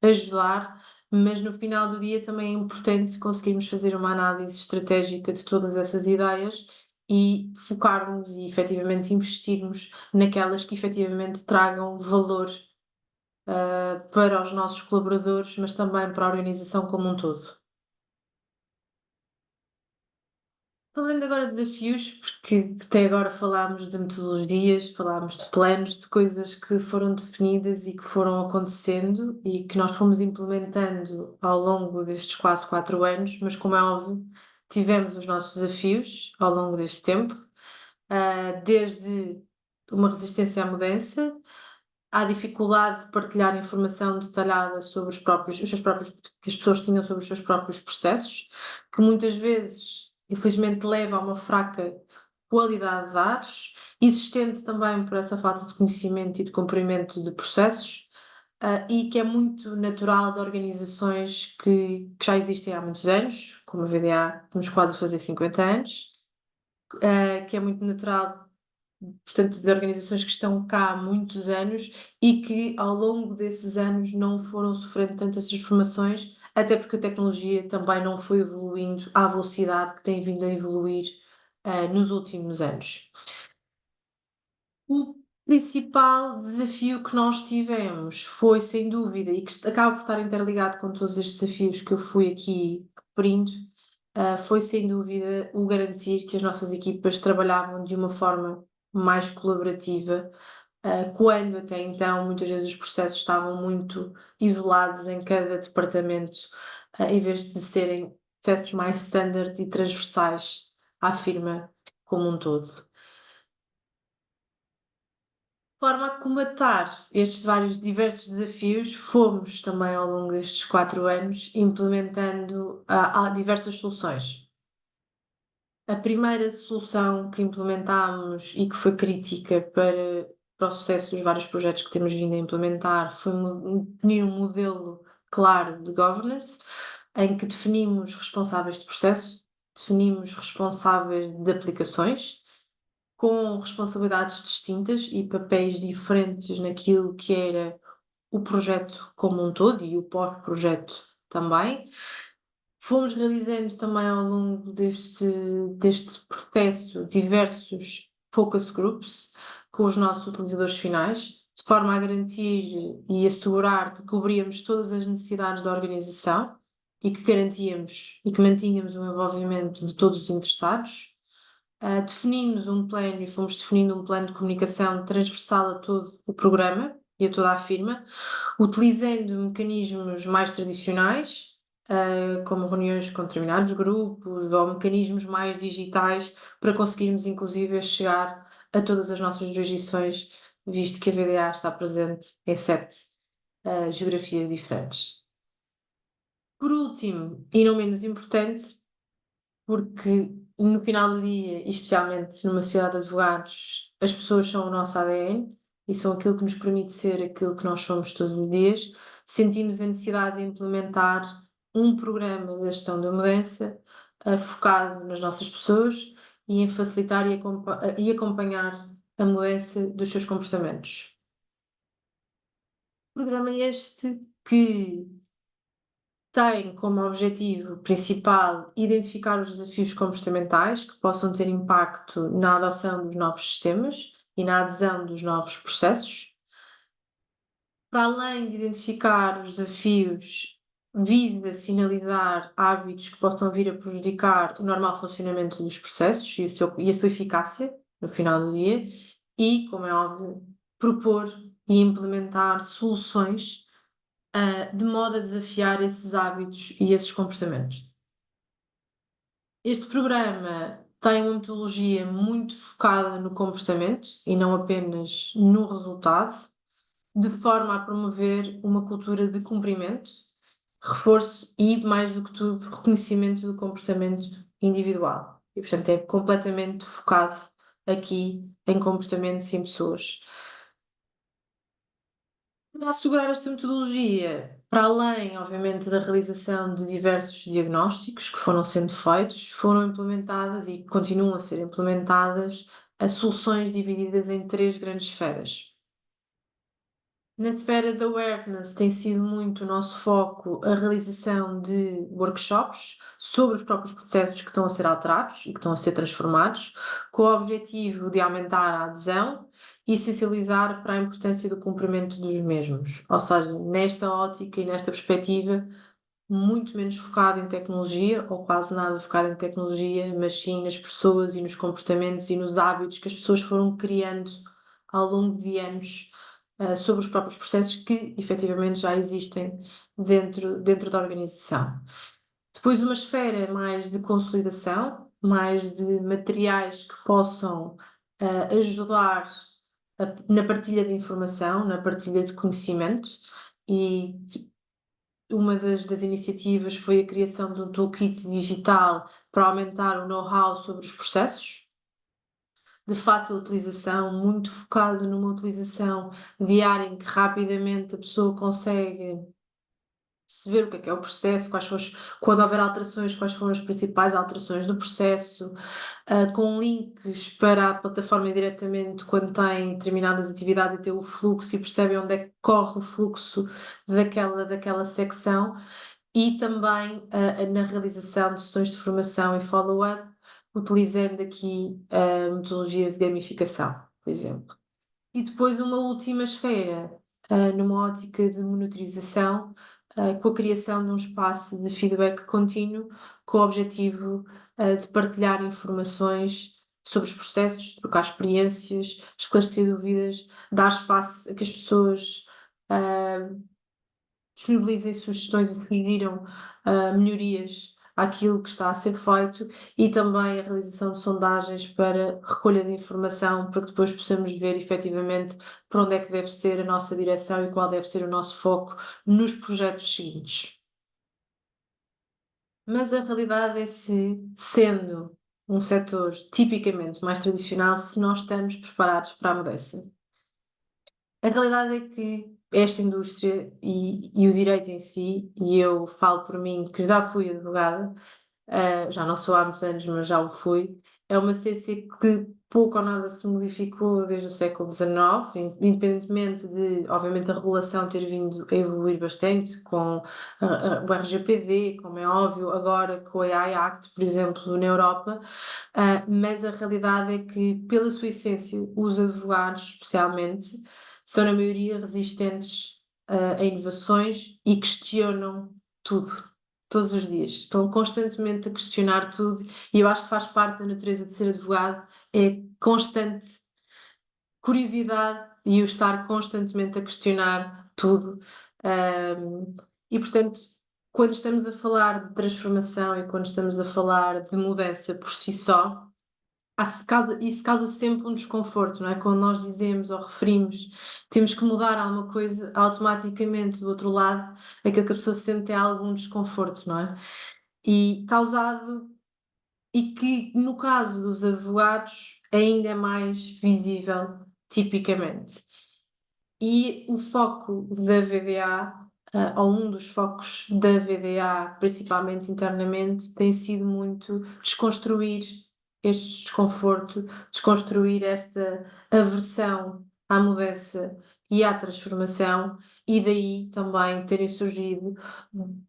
ajudar, mas no final do dia também é importante conseguirmos fazer uma análise estratégica de todas essas ideias e focarmos e efetivamente investirmos naquelas que efetivamente tragam valor para os nossos colaboradores, mas também para a organização como um todo. Falando agora de desafios, porque até agora falámos de metodologias, falámos de planos, de coisas que foram definidas e que foram acontecendo e que nós fomos implementando ao longo destes quase 4 anos, mas como é óbvio, tivemos os nossos desafios ao longo deste tempo, desde uma resistência à mudança, à dificuldade de partilhar informação detalhada sobre os seus próprios, que as pessoas tinham sobre os seus próprios processos, que muitas vezes, infelizmente, leva a uma fraca qualidade de dados, existente também por essa falta de conhecimento e de cumprimento de processos, e que é muito natural de organizações que já existem há muitos anos, como a VDA, estamos quase a fazer 50 anos, que é muito natural, portanto, de organizações que estão cá há muitos anos e que ao longo desses anos não foram sofrendo tantas transformações, até porque a tecnologia também não foi evoluindo à velocidade que tem vindo a evoluir nos últimos anos. O principal desafio que nós tivemos foi, sem dúvida, e que acaba por estar interligado com todos estes desafios que eu fui aqui referindo, foi sem dúvida o garantir que as nossas equipas trabalhavam de uma forma mais colaborativa, quando até então muitas vezes os processos estavam muito isolados em cada departamento, em vez de serem processos mais standard e transversais à firma como um todo. De forma a comatar estes vários diversos desafios, fomos também ao longo destes 4 anos implementando diversas soluções. A primeira solução que implementámos e que foi crítica para o sucesso dos vários projetos que temos vindo a implementar foi definir um modelo claro de governance, em que definimos responsáveis de processo, definimos responsáveis de aplicações, com responsabilidades distintas e papéis diferentes naquilo que era o projeto como um todo e o pós-projeto também. Fomos realizando também ao longo deste processo diversos focus groups com os nossos utilizadores finais, de forma a garantir e assegurar que cobríamos todas as necessidades da organização e que garantíamos e que mantínhamos o envolvimento de todos os interessados. Definimos um plano e fomos definindo um plano de comunicação transversal a todo o programa e a toda a firma, utilizando mecanismos mais tradicionais, como reuniões com determinados grupos ou mecanismos mais digitais para conseguirmos inclusive chegar a todas as nossas jurisdições, visto que a VDA está presente em 7 geografias diferentes. Por último, e não menos importante, porque no final do dia, e especialmente numa sociedade de advogados, as pessoas são o nosso ADN e são aquilo que nos permite ser aquilo que nós somos todos os dias, sentimos a necessidade de implementar um programa de gestão da mudança focado nas nossas pessoas e em facilitar e acompanhar a mudança dos seus comportamentos. Programa este que tem como objetivo principal identificar os desafios comportamentais que possam ter impacto na adoção dos novos sistemas e na adesão dos novos processos. Para além de identificar os desafios, visa sinalizar hábitos que possam vir a prejudicar o normal funcionamento dos processos e a sua eficácia no final do dia e, como é óbvio, propor e implementar soluções de modo a desafiar esses hábitos e esses comportamentos. Este programa tem uma metodologia muito focada no comportamento e não apenas no resultado, de forma a promover uma cultura de cumprimento, reforço e, mais do que tudo, reconhecimento do comportamento individual. E, portanto, é completamente focado aqui em comportamentos em pessoas. Para assegurar esta metodologia, para além, obviamente, da realização de diversos diagnósticos que foram sendo feitos, foram implementadas e continuam a ser implementadas as soluções divididas em 3 grandes esferas. Na esfera da awareness tem sido muito o nosso foco a realização de workshops sobre os próprios processos que estão a ser alterados e que estão a ser transformados, com o objetivo de aumentar a adesão e sensibilizar para a importância do cumprimento dos mesmos. Ou seja, nesta ótica e nesta perspectiva, muito menos focado em tecnologia, ou quase nada focado em tecnologia, mas sim nas pessoas e nos comportamentos e nos hábitos que as pessoas foram criando ao longo de anos sobre os próprios processos que efetivamente já existem dentro da organização. Depois, uma esfera mais de consolidação, mais de materiais que possam ajudar na partilha de informação, na partilha de conhecimento, e uma das iniciativas foi a criação de um toolkit digital para aumentar o know-how sobre os processos, de fácil utilização, muito focado numa utilização diária em que rapidamente a pessoa consegue perceber o que é o processo, quando houver alterações, quais foram as principais alterações do processo, com links para a plataforma diretamente quando tem determinadas atividades e tem o fluxo e percebem onde é que corre o fluxo daquela secção, e também na realização de sessões de formação e follow-up, utilizando aqui metodologias de gamificação, por exemplo. E depois uma última esfera, numa ótica de monitorização, com a criação de um espaço de feedback contínuo, com o objetivo de partilhar informações sobre os processos, trocar experiências, esclarecer dúvidas, dar espaço a que as pessoas disponibilizem sugestões e sugiram melhorias àquilo que está a ser feito, e também a realização de sondagens para recolha de informação, para que depois possamos ver efetivamente para onde é que deve ser a nossa direção e qual deve ser o nosso foco nos projetos seguintes. Mas a realidade é se, sendo um setor tipicamente mais tradicional, se nós estamos preparados para a mudança. A realidade é que esta indústria e o direito em si, e eu falo por mim que já fui advogada, já não sou há muitos anos, mas já o fui, é uma ciência que pouco ou nada se modificou desde o século XIX, independentemente de, obviamente, a regulação ter vindo a evoluir bastante com o RGPD, como é óbvio, agora com o AI Act, por exemplo, na Europa, mas a realidade é que, pela sua essência, os advogados, especialmente, são na maioria resistentes a inovações e questionam tudo, todos os dias. Estão constantemente a questionar tudo, e eu acho que faz parte da natureza de ser advogado, é constante curiosidade e o estar constantemente a questionar tudo. E, portanto, quando estamos a falar de transformação e quando estamos a falar de mudança por si só, isso causa sempre um desconforto, não é? Quando nós dizemos ou referimos temos que mudar alguma coisa, automaticamente do outro lado, aquilo que a pessoa sente é algum desconforto, não é? E causado, e que no caso dos advogados ainda é mais visível, tipicamente. E o foco da VDA, ou um dos focos da VDA, principalmente internamente, tem sido muito desconstruir este desconforto, desconstruir esta aversão à mudança e à transformação, e daí também terem surgido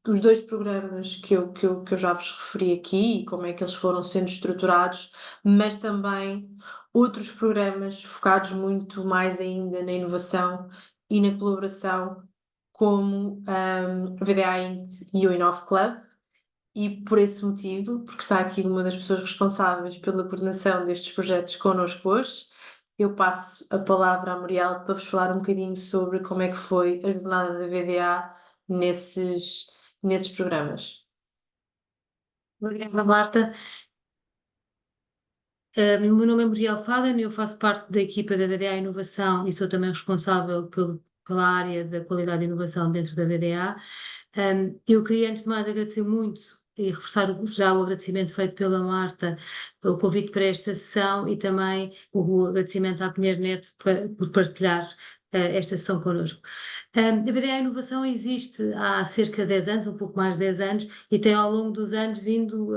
os 2 programas que eu já vos referi aqui e como é que eles foram sendo estruturados, mas também outros programas focados muito mais ainda na inovação e na colaboração, como a VDA Inc. e o Inov Club. E por esse motivo, porque está aqui uma das pessoas responsáveis pela coordenação destes projetos connosco hoje, eu passo a palavra à Muriel para vos falar um bocadinho sobre como é que foi a jornada da VDA nesses programas. Obrigada, Marta. O meu nome é Muriel Faden, eu faço parte da equipa da VDA Inovação e sou também responsável pela área da qualidade e inovação dentro da VDA. Eu queria, antes de mais, agradecer muito e reforçar já o agradecimento feito pela Marta, o convite para esta sessão e também o agradecimento à Pinheiro Neto por partilhar esta sessão connosco. A VDA Inovação existe há cerca de 10 anos, um pouco mais de 10 anos, e tem ao longo dos anos vindo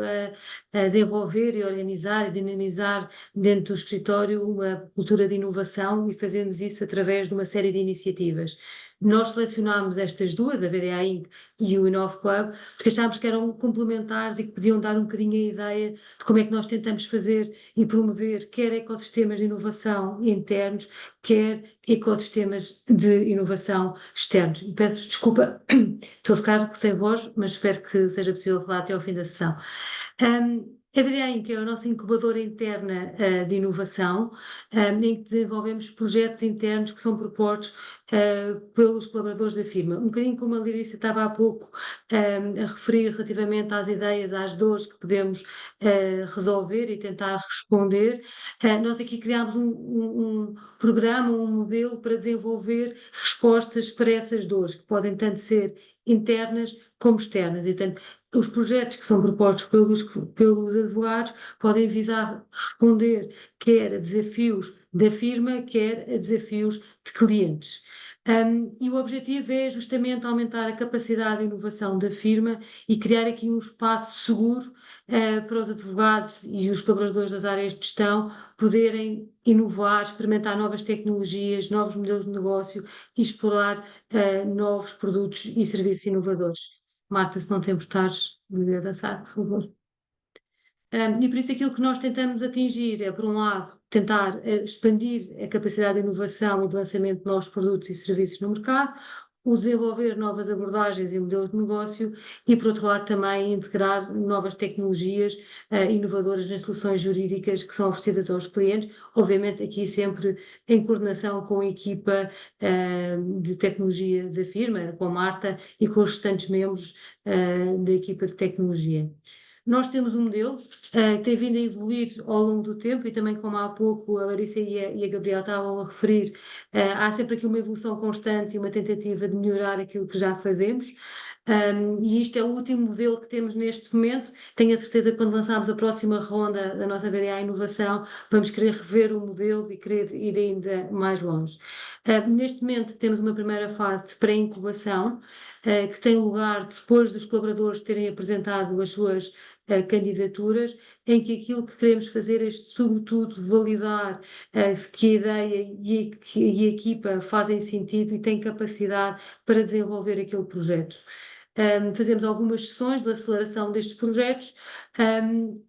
a desenvolver e organizar e dinamizar dentro do escritório uma cultura de inovação e fazemos isso através de uma série de iniciativas. Nós selecionámos estas duas, a VDA Inc. e o Inove Club, porque achámos que eram complementares e que podiam dar um bocadinho a ideia de como é que nós tentamos fazer e promover quer ecossistemas de inovação internos, quer ecossistemas de inovação externos. E peço desculpa, estou a ficar sem voz, mas espero que seja possível falar até ao fim da sessão. A VDA Inc. é a nossa incubadora interna de inovação, em que desenvolvemos projetos internos que são propostos pelos colaboradores da firma. Um bocadinho como a Larissa estava há pouco a referir relativamente às ideias, às dores que podemos resolver e tentar responder, nós aqui criámos um programa, um modelo para desenvolver respostas para essas dores, que podem tanto ser internas como externas. E, portanto, os projetos que são propostos pelos advogados podem visar responder quer a desafios da firma, quer a desafios de clientes. E o objetivo é justamente aumentar a capacidade de inovação da firma e criar aqui um espaço seguro para os advogados e os colaboradores das áreas de gestão poderem inovar, experimentar novas tecnologias, novos modelos de negócio e explorar novos produtos e serviços inovadores. Marta, se não te importares de avançar, por favor. E por isso aquilo que nós tentamos atingir é, por um lado, tentar expandir a capacidade de inovação e de lançamento de novos produtos e serviços no mercado, o desenvolver novas abordagens e modelos de negócio e, por outro lado, também integrar novas tecnologias inovadoras nas soluções jurídicas que são oferecidas aos clientes, obviamente aqui sempre em coordenação com a equipa de tecnologia da firma, com a Marta e com os restantes membros da equipa de tecnologia. Nós temos um modelo que tem vindo a evoluir ao longo do tempo e também, como há pouco a Larissa e a Gabriela estavam a referir, há sempre aqui uma evolução constante e uma tentativa de melhorar aquilo que já fazemos. E isto é o último modelo que temos neste momento. Tenho a certeza que quando lançarmos a próxima ronda da nossa VDA Inovação, vamos querer rever o modelo e querer ir ainda mais longe. Neste momento temos uma primeira fase de pré-incubação, que tem lugar depois dos colaboradores terem apresentado as suas candidaturas, em que aquilo que queremos fazer é, sobretudo, validar que a ideia e a equipa fazem sentido e têm capacidade para desenvolver aquele projeto. Fazemos algumas sessões de aceleração destes projetos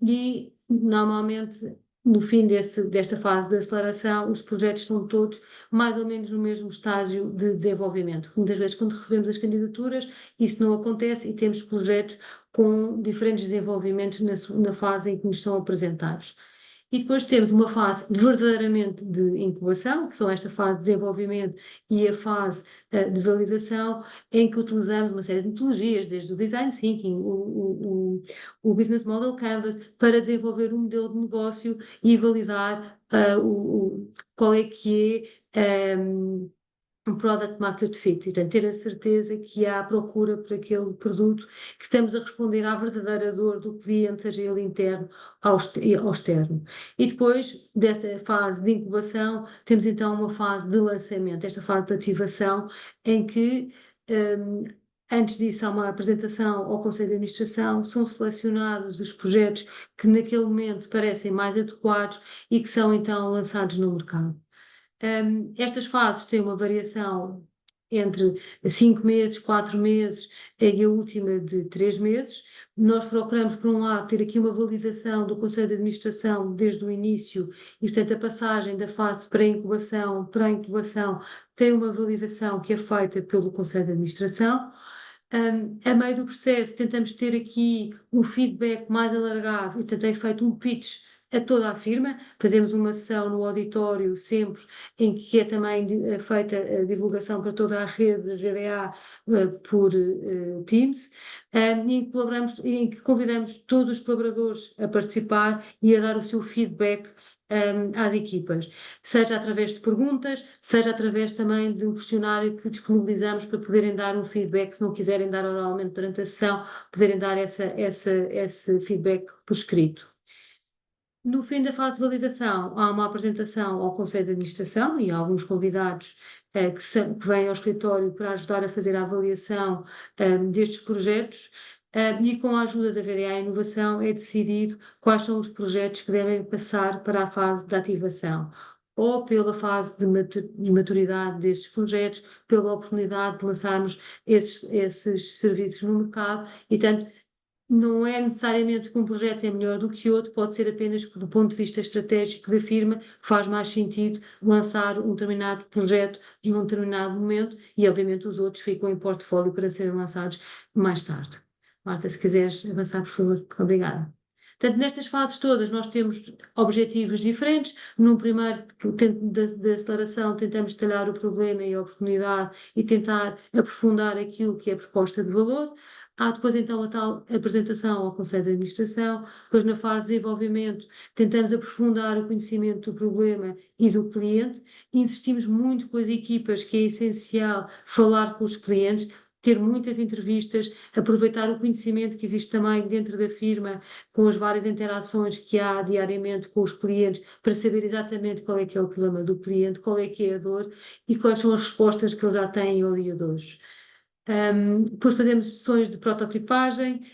e, normalmente, no fim desta fase de aceleração, os projetos estão todos mais ou menos no mesmo estágio de desenvolvimento. Muitas vezes, quando recebemos as candidaturas, isso não acontece e temos projetos com diferentes desenvolvimentos na fase em que nos são apresentados. E depois temos uma fase verdadeiramente de incubação, que são esta fase de desenvolvimento e a fase de validação, em que utilizamos uma série de metodologias, desde o Design Thinking, o Business Model Canvas, para desenvolver um modelo de negócio e validar qual é que é um Product Market Fit, e, portanto, ter a certeza que há procura por aquele produto, que estamos a responder à verdadeira dor do cliente, seja ele interno ou externo. E depois desta fase de incubação, temos então uma fase de lançamento, esta fase de ativação, em que antes disso há uma apresentação ao Conselho de Administração, são selecionados os projetos que naquele momento parecem mais adequados e que são então lançados no mercado. Estas fases têm uma variação entre 5 meses, 4 meses e a última de 3 meses. Nós procuramos, por um lado, ter aqui uma validação do Conselho de Administração desde o início e, portanto, a passagem da fase pré-incubação para a incubação tem uma validação que é feita pelo Conselho de Administração. A meio do processo, tentamos ter aqui um feedback mais alargado e, portanto, é feito um pitch a toda a firma. Fazemos uma sessão no auditório sempre, em que é também feita a divulgação para toda a rede da VDA por Teams, em que convidamos todos os colaboradores a participar e a dar o seu feedback às equipas, seja através de perguntas, seja através também de um questionário que disponibilizamos para poderem dar um feedback, se não quiserem dar oralmente durante a sessão, poderem dar esse feedback por escrito. No fim da fase de validação, há uma apresentação ao Conselho de Administração e há alguns convidados que vêm ao escritório para ajudar a fazer a avaliação destes projetos. E com a ajuda da VDA Inovação é decidido quais são os projetos que devem passar para a fase de ativação, ou pela fase de maturidade destes projetos, pela oportunidade de lançarmos esses serviços no mercado, e tanto não é necessariamente que um projeto é melhor do que outro, pode ser apenas que do ponto de vista estratégico da firma faz mais sentido lançar um determinado projeto num determinado momento, e obviamente os outros ficam em portfólio para serem lançados mais tarde. Marta, se quiseres avançar, por favor. Obrigada. Portanto, nestas fases todas nós temos objetivos diferentes. Num primeiro de aceleração tentamos detalhar o problema e a oportunidade e tentar aprofundar aquilo que é proposta de valor. Há depois então a tal apresentação ao Conselho de Administração. Depois, na fase de desenvolvimento, tentamos aprofundar o conhecimento do problema e do cliente. Insistimos muito com as equipas que é essencial falar com os clientes, ter muitas entrevistas, aproveitar o conhecimento que existe também dentro da firma, com as várias interações que há diariamente com os clientes, para saber exatamente qual é que é o problema do cliente, qual é que é a dor e quais são as respostas que ele já tem ao dia de hoje. Depois fazemos sessões de prototipagem,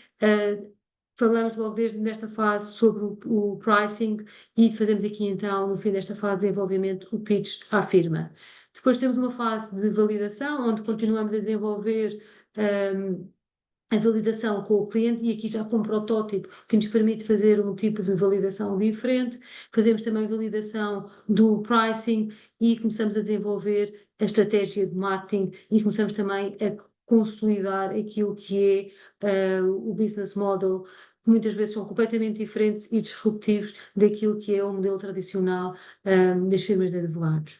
falamos logo desde nesta fase sobre o pricing e fazemos aqui então, no fim desta fase de desenvolvimento, o pitch à firma. Depois temos uma fase de validação, onde continuamos a desenvolver a validação com o cliente, e aqui já com um protótipo que nos permite fazer um tipo de validação diferente. Fazemos também validação do pricing e começamos a desenvolver a estratégia de marketing e começamos também a consolidar aquilo que é o business model, que muitas vezes são completamente diferentes e disruptivos daquilo que é o modelo tradicional das firmas de advogados.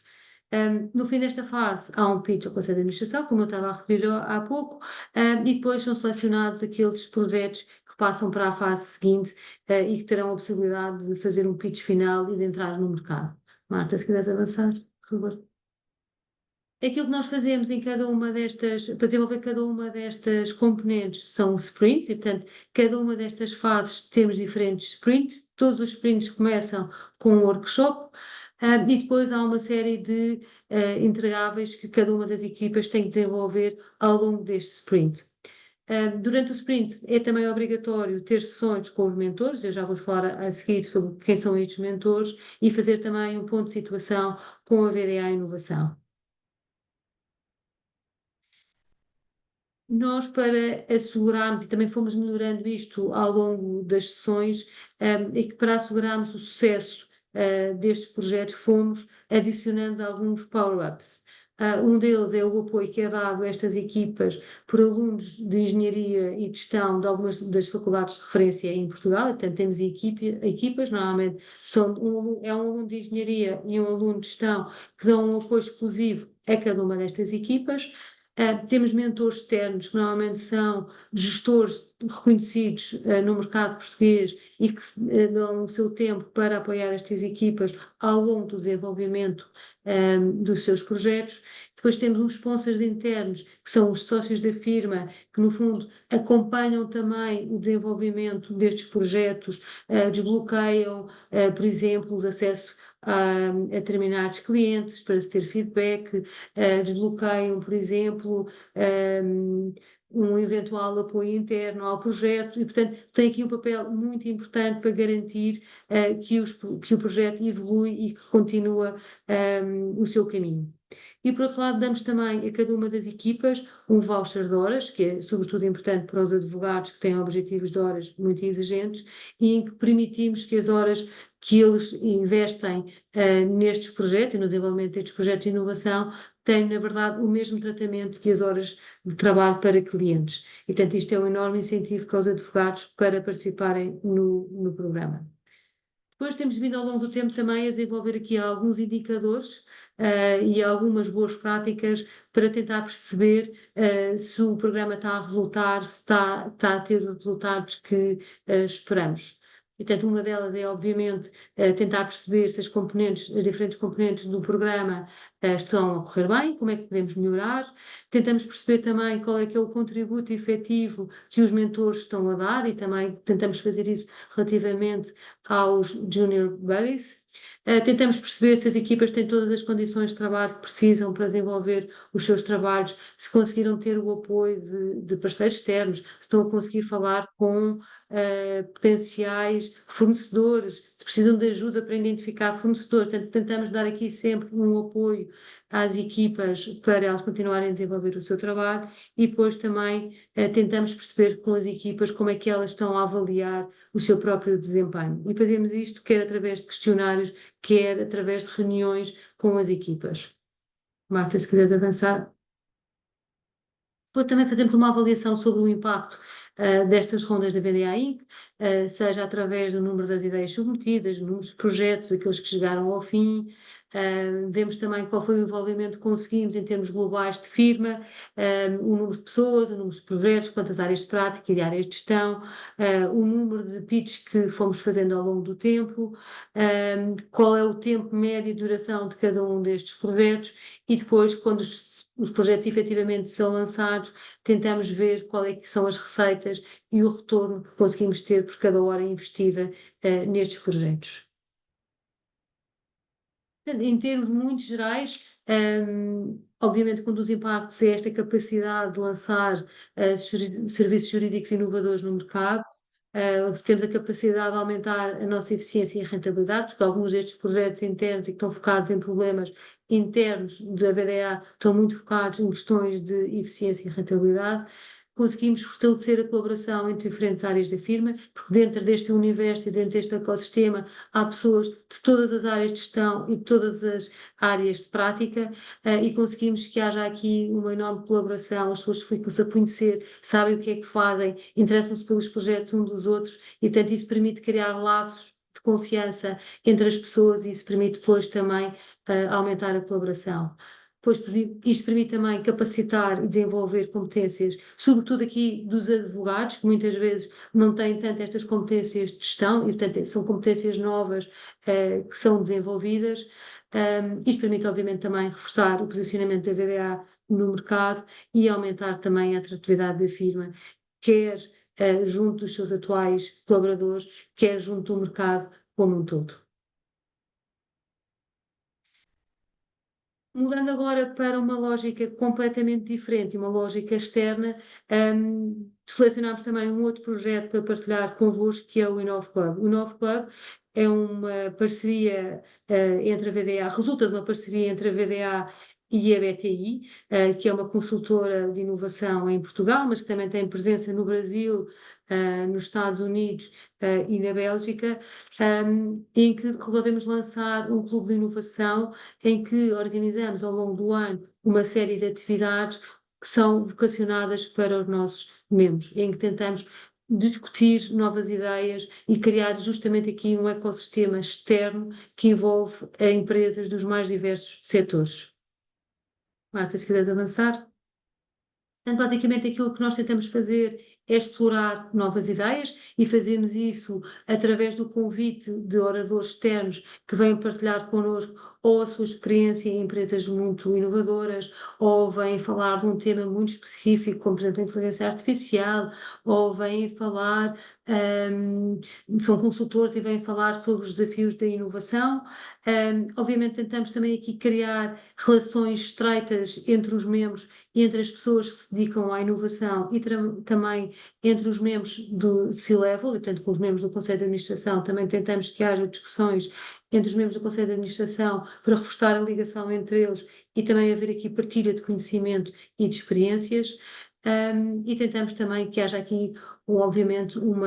No fim desta fase há um pitch ao Conselho de Administração, como eu estava a referir há pouco, e depois são selecionados aqueles projetos que passam para a fase seguinte e que terão a possibilidade de fazer um pitch final e de entrar no mercado. Marta, se quiseres avançar, por favor. Aquilo que nós fazemos em cada uma destas, para desenvolver cada uma destas componentes, são sprints, e portanto, cada uma destas fases temos diferentes sprints. Todos os sprints começam com um workshop, e depois há uma série de entregáveis que cada uma das equipas tem que desenvolver ao longo deste sprint. Durante o sprint é também obrigatório ter sessões com os mentores, eu já vou falar a seguir sobre quem são estes mentores, e fazer também um ponto de situação com a VDA Inovação. Nós, para assegurarmos, e também fomos melhorando isto ao longo das sessões, e que para assegurarmos o sucesso destes projetos, fomos adicionando alguns power-ups. Um deles é o apoio que é dado a estas equipas por alunos de Engenharia e de Gestão de algumas das faculdades de referência em Portugal. Portanto, temos equipas, normalmente é um aluno de Engenharia e um aluno de Gestão, que dão um apoio exclusivo a cada uma destas equipas. Temos mentores externos, que normalmente são gestores reconhecidos no mercado português e que dão o seu tempo para apoiar estas equipas ao longo do desenvolvimento dos seus projetos. Depois temos uns sponsors internos, que são os sócios da firma, que no fundo acompanham também o desenvolvimento destes projetos, desbloqueiam, por exemplo, os acessos a determinados clientes para se ter feedback, desbloqueiam, por exemplo, um eventual apoio interno ao projeto, e portanto tem aqui um papel muito importante para garantir que o projeto evolui e que continua o seu caminho. E por outro lado damos também a cada uma das equipas um voucher de horas, que é sobretudo importante para os advogados que têm objetivos de horas muito exigentes, e em que permitimos que as horas que eles investem nestes projetos e no desenvolvimento destes projetos de inovação tenham, na verdade, o mesmo tratamento que as horas de trabalho para clientes. E, portanto, isto é um enorme incentivo para os advogados para participarem no programa. Depois temos vindo ao longo do tempo também a desenvolver aqui alguns indicadores e algumas boas práticas para tentar perceber se o programa está a resultar, se está a ter os resultados que esperamos. Portanto, uma delas é, obviamente, tentar perceber se as diferentes componentes do programa estão a correr bem, como é que podemos melhorar. Tentamos perceber também qual é que é o contributo efetivo que os mentores estão a dar e também tentamos fazer isso relativamente aos Junior Buddies. Tentamos perceber se as equipas têm todas as condições de trabalho que precisam para desenvolver os seus trabalhos, se conseguiram ter o apoio de parceiros externos, se estão a conseguir falar com potenciais fornecedores, se precisam de ajuda para identificar fornecedores. Portanto, tentamos dar aqui sempre um apoio às equipas para elas continuarem a desenvolver o seu trabalho e depois também tentamos perceber com as equipas como é que elas estão a avaliar o seu próprio desempenho. E fazemos isto quer através de questionários, quer através de reuniões com as equipas. Marta, se quiseres avançar. Depois também fazemos uma avaliação sobre o impacto destas rondas da VDA Inc., seja através do número das ideias submetidas, números de projetos, aqueles que chegaram ao fim. Vemos também qual foi o envolvimento que conseguimos em termos globais de firma, o número de pessoas, o número de projetos, quantas áreas de prática e de áreas de gestão, o número de pitches que fomos fazendo ao longo do tempo, qual é o tempo médio de duração de cada um destes projetos e depois, quando os projetos efetivamente são lançados, tentamos ver qual é que são as receitas e o retorno que conseguimos ter por cada hora investida nestes projetos. Em termos muito gerais, obviamente, um dos impactos é esta capacidade de lançar serviços jurídicos inovadores no mercado. Temos a capacidade de aumentar a nossa eficiência e rentabilidade, porque alguns destes projetos internos e que estão focados em problemas internos da BDA estão muito focados em questões de eficiência e rentabilidade. Conseguimos fortalecer a colaboração entre diferentes áreas da firma, porque dentro deste universo e dentro deste ecossistema há pessoas de todas as áreas de gestão e de todas as áreas de prática e conseguimos que haja aqui uma enorme colaboração, as pessoas ficam-se a conhecer, sabem o que é que fazem, interessam-se pelos projetos uns dos outros e, portanto, isso permite criar laços de confiança entre as pessoas e isso permite depois também aumentar a colaboração. Pois isto permite também capacitar e desenvolver competências, sobretudo aqui dos advogados, que muitas vezes não têm tanto estas competências de gestão e, portanto, são competências novas que são desenvolvidas. Isto permite, obviamente, também reforçar o posicionamento da VDA no mercado e aumentar também a atratividade da firma, quer junto dos seus atuais colaboradores, quer junto do mercado como um todo. Mudando agora para uma lógica completamente diferente, uma lógica externa, selecionámos também um outro projeto para partilhar convosco, que é o Inove Club. O Inove Club é uma parceria entre a VDA, resulta de uma parceria entre a VDA e a BTI, que é uma consultora de inovação em Portugal, mas que também tem presença no Brasil, nos Estados Unidos e na Bélgica, em que resolvemos lançar um clube de inovação em que organizamos ao longo do ano uma série de atividades que são vocacionadas para os nossos membros, em que tentamos discutir novas ideias e criar justamente aqui um ecossistema externo que envolve empresas dos mais diversos setores. Marta, se quiseres avançar. Portanto, basicamente aquilo que nós tentamos fazer é explorar novas ideias e fazemos isso através do convite de oradores externos que vêm partilhar connosco ou a sua experiência em empresas muito inovadoras, ou vêm falar de um tema muito específico, como por exemplo a inteligência artificial, ou vêm falar, são consultores e vêm falar sobre os desafios da inovação. Obviamente tentamos também aqui criar relações estreitas entre os membros e entre as pessoas que se dedicam à inovação e também entre os membros do C-Level, e portanto com os membros do Conselho de Administração, também tentamos que haja discussões entre os membros do Conselho de Administração para reforçar a ligação entre eles e também haver aqui partilha de conhecimento e de experiências. E tentamos também que haja aqui, obviamente, um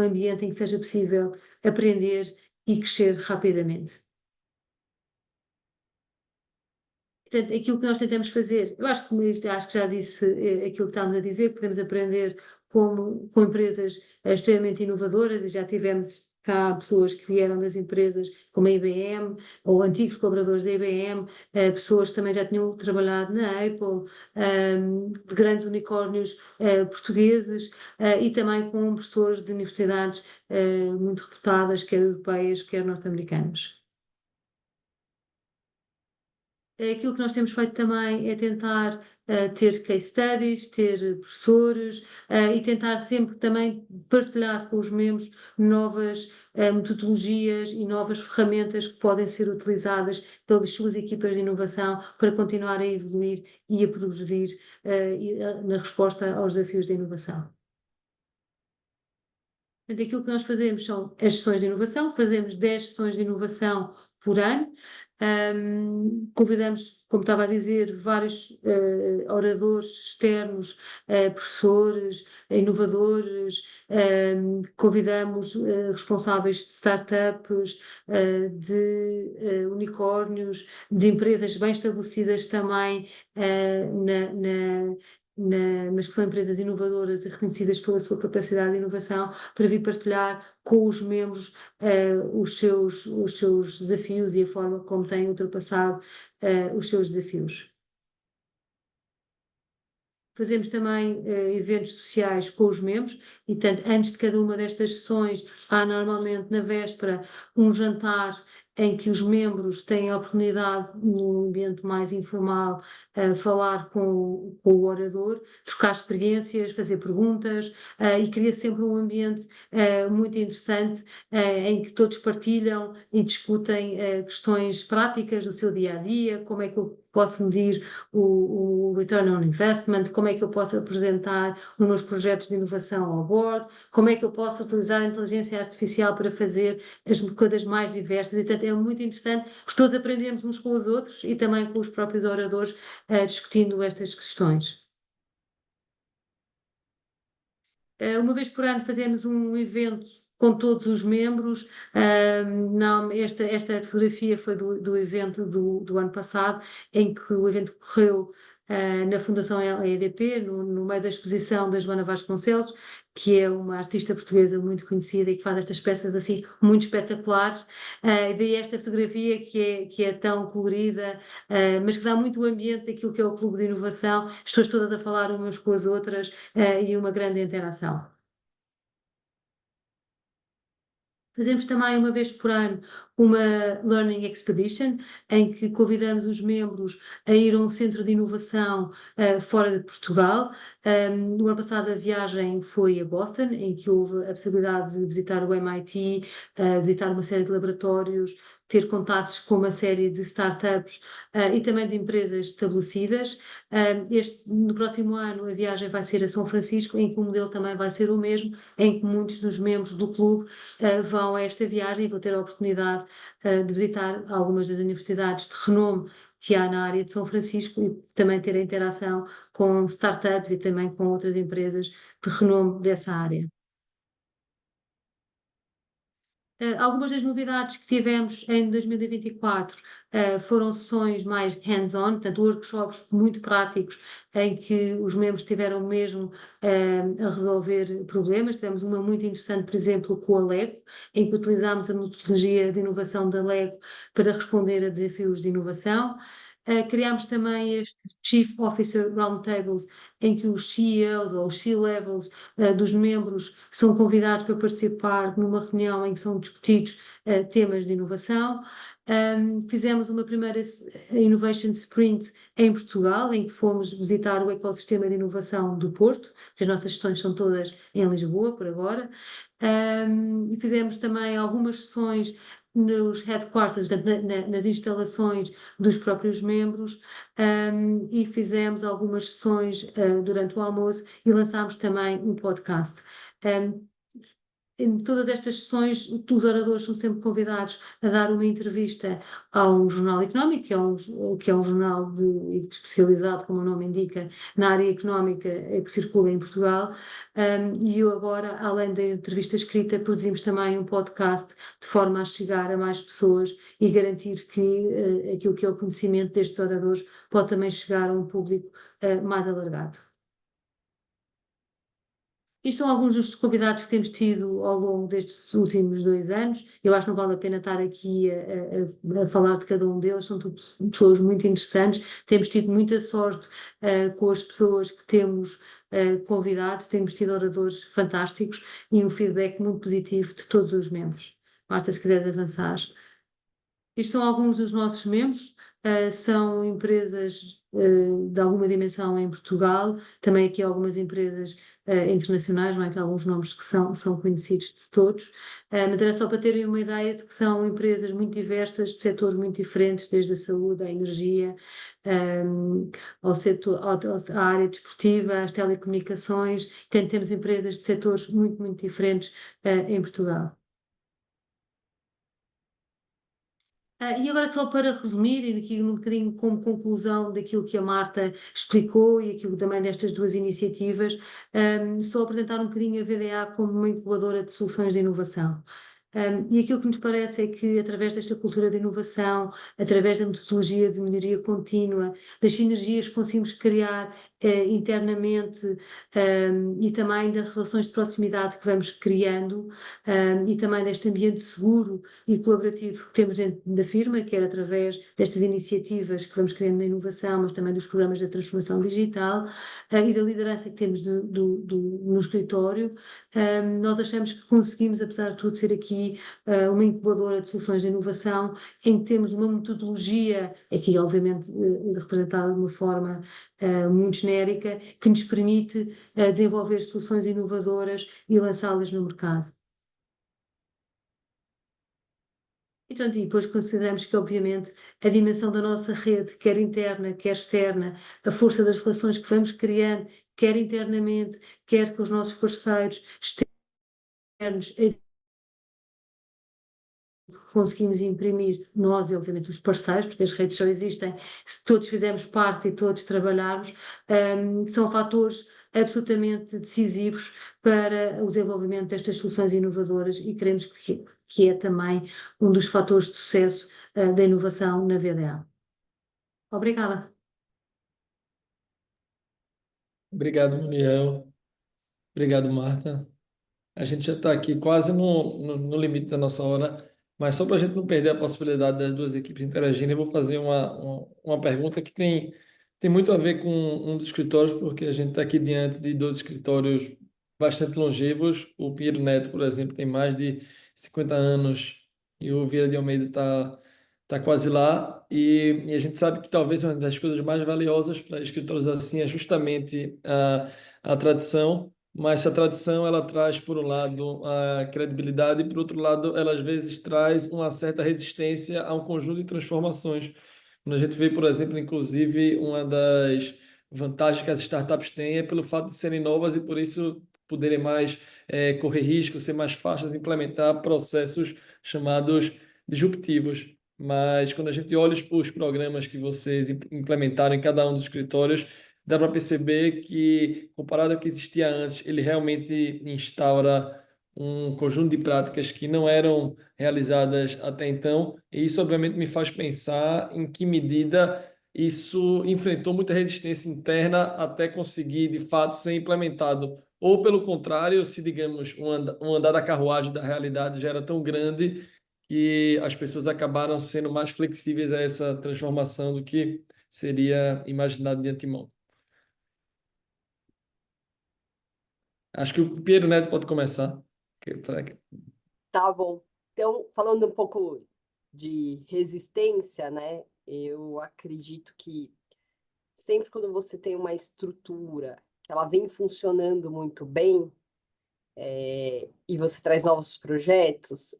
ambiente em que seja possível aprender e crescer rapidamente. Portanto, aquilo que nós tentamos fazer, eu acho que já disse aquilo que estávamos a dizer, que podemos aprender com empresas extremamente inovadoras e já tivemos cá pessoas que vieram das empresas como a IBM, ou antigos colaboradores da IBM, pessoas que também já tinham trabalhado na Apple, de grandes unicórnios portugueses, e também com professores de universidades muito reputadas, quer europeias, quer norte-americanas. Aquilo que nós temos feito também é tentar ter case studies, ter professores e tentar sempre também partilhar com os membros novas metodologias e novas ferramentas que podem ser utilizadas pelas suas equipas de inovação para continuar a evoluir e a progredir na resposta aos desafios da inovação. Portanto, aquilo que nós fazemos são as sessões de inovação, fazemos 10 sessões de inovação por ano. Convidamos, como estava a dizer, vários oradores externos, professores, inovadores, convidamos responsáveis de startups, de unicórnios, de empresas bem estabelecidas também mas que são empresas inovadoras e reconhecidas pela sua capacidade de inovação, para vir partilhar com os membros os seus desafios e a forma como têm ultrapassado os seus desafios. Fazemos também eventos sociais com os membros e, portanto, antes de cada uma destas sessões, há normalmente na véspera um jantar em que os membros têm a oportunidade, num ambiente mais informal, falar com o orador, trocar experiências, fazer perguntas, e cria sempre um ambiente muito interessante em que todos partilham e discutem questões práticas do seu dia a dia, como é que eu posso medir o return on investment, como é que eu posso apresentar os meus projetos de inovação ao board, como é que eu posso utilizar a inteligência artificial para fazer as coisas mais diversas. E, portanto, é muito interessante, porque todos aprendemos uns com os outros e também com os próprios oradores discutindo estas questões. Uma vez por ano fazemos um evento com todos os membros. Não, esta fotografia foi do evento do ano passado, em que o evento correu na Fundação EDP, no meio da exposição da Joana Vasconcelos, que é uma artista portuguesa muito conhecida e que faz estas peças assim muito espetaculares. Daí esta fotografia que é tão colorida, mas que dá muito o ambiente daquilo que é o Clube de Inovação, as pessoas todas a falar umas com as outras e uma grande interação. Fazemos também uma vez por ano uma Learning Expedition, em que convidamos os membros a ir a um centro de inovação fora de Portugal. No ano passado a viagem foi a Boston, em que houve a possibilidade de visitar o MIT, visitar uma série de laboratórios, ter contactos com uma série de startups e também de empresas estabelecidas. No próximo ano a viagem vai ser a São Francisco, em que o modelo também vai ser o mesmo, em que muitos dos membros do clube vão a esta viagem e vão ter a oportunidade de visitar algumas das universidades de renome que há na área de São Francisco e também ter a interação com startups e também com outras empresas de renome dessa área. Algumas das novidades que tivemos em 2024 foram sessões mais hands-on, portanto, workshops muito práticos, em que os membros tiveram mesmo a resolver problemas. Tivemos uma muito interessante, por exemplo, com a Lego, em que utilizámos a metodologia de inovação da Lego para responder a desafios de inovação. Criámos também estes Chief Officer Roundtables, em que os CEOs ou os C-levels dos membros são convidados para participar numa reunião em que são discutidos temas de inovação. Fizemos uma primeira Innovation Sprint em Portugal, em que fomos visitar o ecossistema de inovação do Porto, que as nossas sessões são todas em Lisboa, por agora. E fizemos também algumas sessões nos headquarters, portanto, nas instalações dos próprios membros, e fizemos algumas sessões durante o almoço e lançámos também um podcast. Em todas estas sessões, os oradores são sempre convidados a dar uma entrevista ao Jornal Económico, que é um jornal especializado, como o nome indica, na área económica que circula em Portugal. E eu agora, além da entrevista escrita, produzimos também um podcast de forma a chegar a mais pessoas e garantir que aquilo que é o conhecimento destes oradores pode também chegar a um público mais alargado. Isto são alguns dos convidados que temos tido ao longo destes últimos 2 anos. Eu acho que não vale a pena estar aqui a falar de cada um deles, são tudo pessoas muito interessantes. Temos tido muita sorte com as pessoas que temos convidado, temos tido oradores fantásticos e um feedback muito positivo de todos os membros. Marta, se quiseres avançar. Estes são alguns dos nossos membros, são empresas de alguma dimensão em Portugal, também aqui algumas empresas internacionais, não é que há alguns nomes que são conhecidos de todos, mas era só para terem uma ideia de que são empresas muito diversas, de setores muito diferentes, desde a saúde, à energia, ao setor, à área desportiva, às telecomunicações, portanto temos empresas de setores muito, muito diferentes em Portugal. E agora, só para resumir, e aqui um bocadinho como conclusão daquilo que a Marta explicou e aquilo também destas duas iniciativas, só apresentar um bocadinho a VDA como uma incubadora de soluções de inovação. E aquilo que nos parece é que, através desta cultura de inovação, através da metodologia de melhoria contínua, das sinergias que conseguimos criar internamente, e também das relações de proximidade que vamos criando, e também deste ambiente seguro e colaborativo que temos dentro da firma, quer através destas iniciativas que vamos criando na inovação, mas também dos programas da transformação digital, e da liderança que temos no escritório, nós achamos que conseguimos, apesar de tudo, ser aqui uma incubadora de soluções de inovação, em que temos uma metodologia, aqui obviamente representada de uma forma muito genérica, que nos permite desenvolver soluções inovadoras e lançá-las no mercado. E depois consideramos que, obviamente, a dimensão da nossa rede, quer interna, quer externa, a força das relações que vamos criando, quer internamente, quer com os nossos parceiros externos, conseguimos imprimir, nós e obviamente os parceiros, porque as redes só existem se todos fizermos parte e todos trabalharmos, são fatores absolutamente decisivos para o desenvolvimento destas soluções inovadoras e queremos que é também um dos fatores de sucesso da inovação na VDA. Obrigada. Obrigado, Muriel. Obrigado, Marta. A gente já está aqui quase no limite da nossa hora, mas só para a gente não perder a possibilidade das duas equipes interagirem, eu vou fazer uma pergunta que tem muito a ver com um dos escritórios, porque a gente está aqui diante de dois escritórios bastante longevos. O Pinheiro Neto, por exemplo, tem mais de 50 anos e o Vieira de Almeida tá quase lá. E a gente sabe que talvez uma das coisas mais valiosas para escritórios assim é justamente a tradição. Mas essa tradição ela traz, por um lado, a credibilidade e, por outro lado, ela às vezes traz uma certa resistência a um conjunto de transformações. Quando a gente vê, por exemplo, inclusive, uma das vantagens que as startups têm é pelo fato de serem novas e, por isso, poderem mais correr risco, ser mais fáceis de implementar processos chamados disruptivos. Mas quando a gente olha os programas que vocês implementaram em cada um dos escritórios, dá para perceber que, comparado ao que existia antes, ele realmente instaura um conjunto de práticas que não eram realizadas até então, e isso obviamente me faz pensar em que medida isso enfrentou muita resistência interna até conseguir de fato ser implementado. Ou pelo contrário, se digamos um andar da carruagem da realidade já era tão grande que as pessoas acabaram sendo mais flexíveis a essa transformação do que seria imaginado de antemão. Acho que o Piero Neto pode começar. Tá bom. Então, falando um pouco de resistência, né? Eu acredito que sempre quando você tem uma estrutura que ela vem funcionando muito bem, e você traz novos projetos,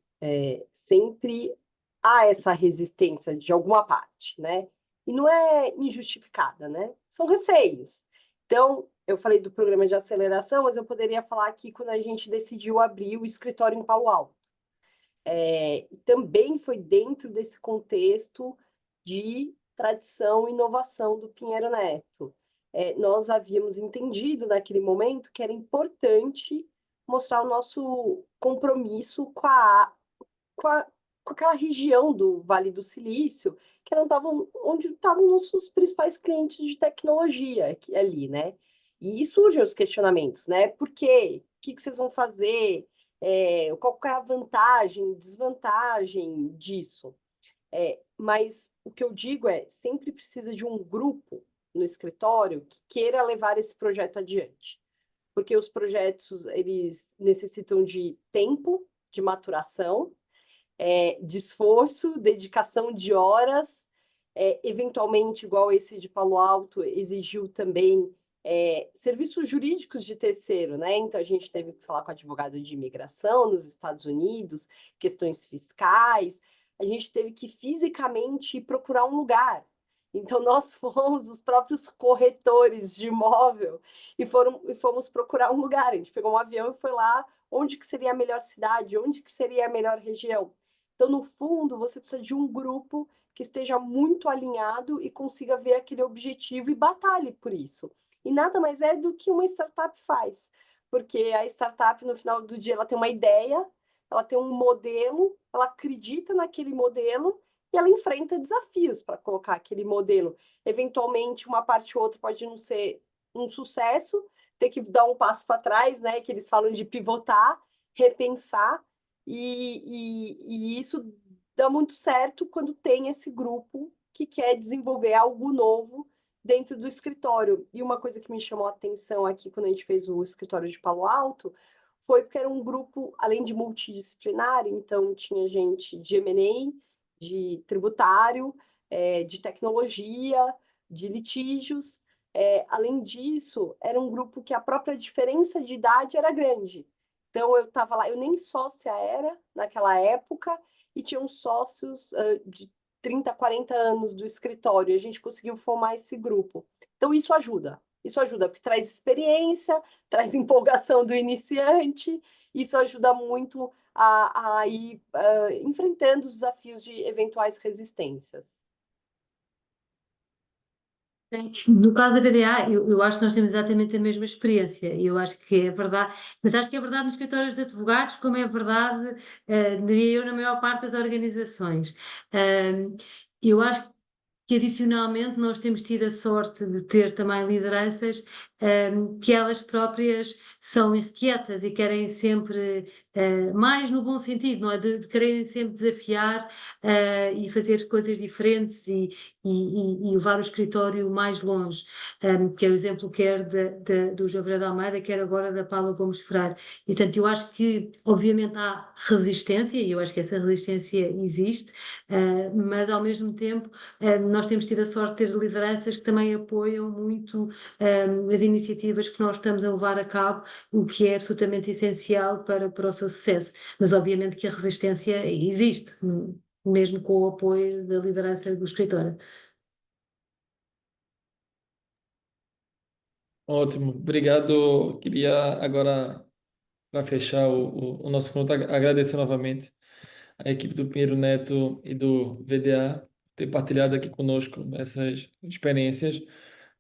sempre há essa resistência de alguma parte, né? E não é injustificada, né? São receios. Então, eu falei do programa de aceleração, mas eu poderia falar aqui quando a gente decidiu abrir o escritório em Palo Alto. Também foi dentro desse contexto de tradição e inovação do Pinheiro Neto. Nós havíamos entendido naquele momento que era importante mostrar o nosso compromisso com aquela região do Vale do Silício, que onde estavam nossos principais clientes de tecnologia ali, né? E surgem os questionamentos, né? Por quê? O que vocês vão fazer? Qual que é a vantagem, desvantagem disso? Mas o que eu digo sempre precisa de um grupo no escritório que queira levar esse projeto adiante. Porque os projetos, eles necessitam de tempo, de maturação, de esforço, dedicação de horas, eventualmente, igual esse de Palo Alto, exigiu também serviços jurídicos de terceiro, né? Então, a gente teve que falar com advogado de imigração nos Estados Unidos, questões fiscais, a gente teve que fisicamente procurar um lugar. Então, nós fomos os próprios corretores de imóvel e fomos procurar um lugar. A gente pegou um avião e foi lá onde que seria a melhor cidade, onde que seria a melhor região. Então, no fundo, você precisa de um grupo que esteja muito alinhado e consiga ver aquele objetivo e batalhe por isso. E nada mais é do que uma startup faz, porque a startup, no final do dia, ela tem uma ideia, ela tem um modelo, ela acredita naquele modelo e ela enfrenta desafios para colocar aquele modelo. Eventualmente, uma parte ou outra pode não ser um sucesso, ter que dar um passo para trás, né? Que eles falam de pivotar, repensar, e isso dá muito certo quando tem esse grupo que quer desenvolver algo novo dentro do escritório. E uma coisa que me chamou a atenção aqui quando a gente fez o escritório de Palo Alto foi porque era um grupo, além de multidisciplinar, então tinha gente de M&A, de tributário, de tecnologia, de litígios. Além disso, era um grupo que a própria diferença de idade era grande. Então, eu estava lá, eu nem sócia era naquela época, e tinham sócios de 30, 40 anos do escritório, e a gente conseguiu formar esse grupo. Então, isso ajuda, porque traz experiência, traz empolgação do iniciante, isso ajuda muito a ir enfrentando os desafios de eventuais resistências. No caso da BDA, eu acho que nós temos exatamente a mesma experiência, e eu acho que é verdade, mas acho que é verdade nos escritórios de advogados, como é verdade, diria eu, na maior parte das organizações. Eu acho que adicionalmente nós temos tido a sorte de ter também lideranças que elas próprias são irrequietas e querem sempre, mais no bom sentido, não é? De quererem sempre desafiar e fazer coisas diferentes e levar o escritório mais longe, que é o exemplo quer do João Vieira de Almeida, quer agora da Paula Gomes Freire. E, portanto, eu acho que, obviamente, há resistência, e eu acho que essa resistência existe, mas, ao mesmo tempo, nós temos tido a sorte de ter lideranças que também apoiam muito as iniciativas que nós estamos a levar a cabo, o que é absolutamente essencial para o seu sucesso. Mas, obviamente, que a resistência existe, mesmo com o apoio da liderança do escritório. Ótimo, obrigado. Queria agora, para fechar o nosso conto, agradecer novamente a equipe do Pinheiro Neto e do VDA por ter partilhado aqui conosco essas experiências.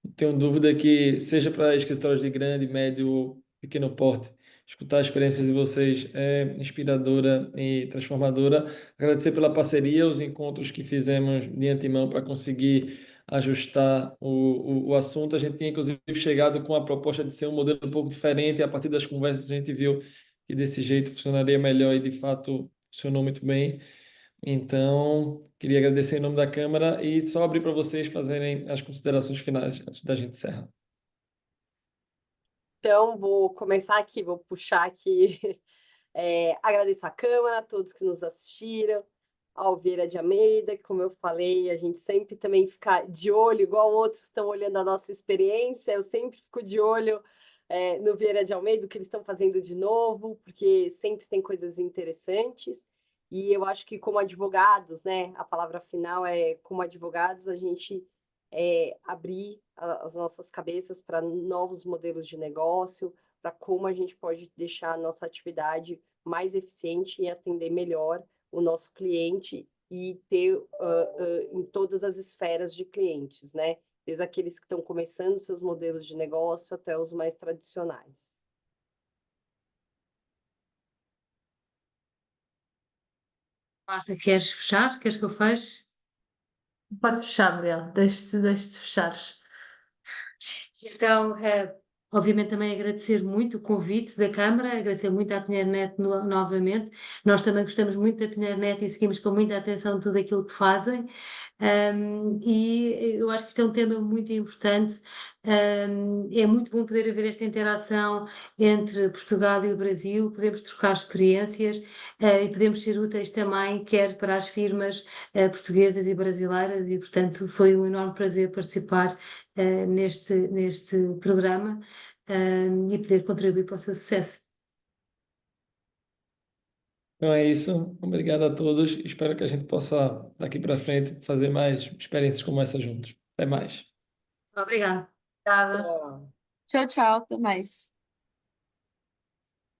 Não tenho dúvida que, seja para escritórios de grande, médio ou pequeno porte, escutar a experiência de vocês é inspiradora e transformadora. Agradecer pela parceria, os encontros que fizemos de antemão para conseguir ajustar o assunto. A gente tinha, inclusive, chegado com a proposta de ser um modelo um pouco diferente, e a partir das conversas a gente viu que desse jeito funcionaria melhor e, de fato, funcionou muito bem. Então, queria agradecer em nome da Câmara e só abrir para vocês fazerem as considerações finais antes da gente encerrar. Então, vou começar aqui, vou puxar aqui. Agradeço à Câmara, a todos que nos assistiram, ao Vieira de Almeida, que, como eu falei, a gente sempre também fica de olho, igual outros estão olhando a nossa experiência, eu sempre fico de olho no Vieira de Almeida, o que eles estão fazendo de novo, porque sempre tem coisas interessantes. E eu acho que, como advogados, né, a palavra final é, como advogados, a gente abrir as nossas cabeças para novos modelos de negócio, para como a gente pode deixar a nossa atividade mais eficiente e atender melhor o nosso cliente e ter em todas as esferas de clientes, né? Desde aqueles que estão começando seus modelos de negócio até os mais tradicionais. Marta, queres fechar? Queres que eu feche? Pode fechar, Gabriel. Deixe-te fechares. Então, Obviamente também agradecer muito o convite da Câmara, agradecer muito à Pinheiro-Net novamente. Nós também gostamos muito da Pinheiro-Net e seguimos com muita atenção tudo aquilo que fazem. E eu acho que isto é um tema muito importante. É muito bom poder haver esta interação entre Portugal e o Brasil, podemos trocar experiências e podemos ser úteis também, quer para as firmas portuguesas e brasileiras, e portanto foi um enorme prazer participar neste programa e poder contribuir para o seu sucesso. Então é isso. Obrigado a todos. Espero que a gente possa, daqui para frente, fazer mais experiências como essa juntos. Até mais. Obrigada. Obrigada. Tchau. Tchau, tchau, até mais.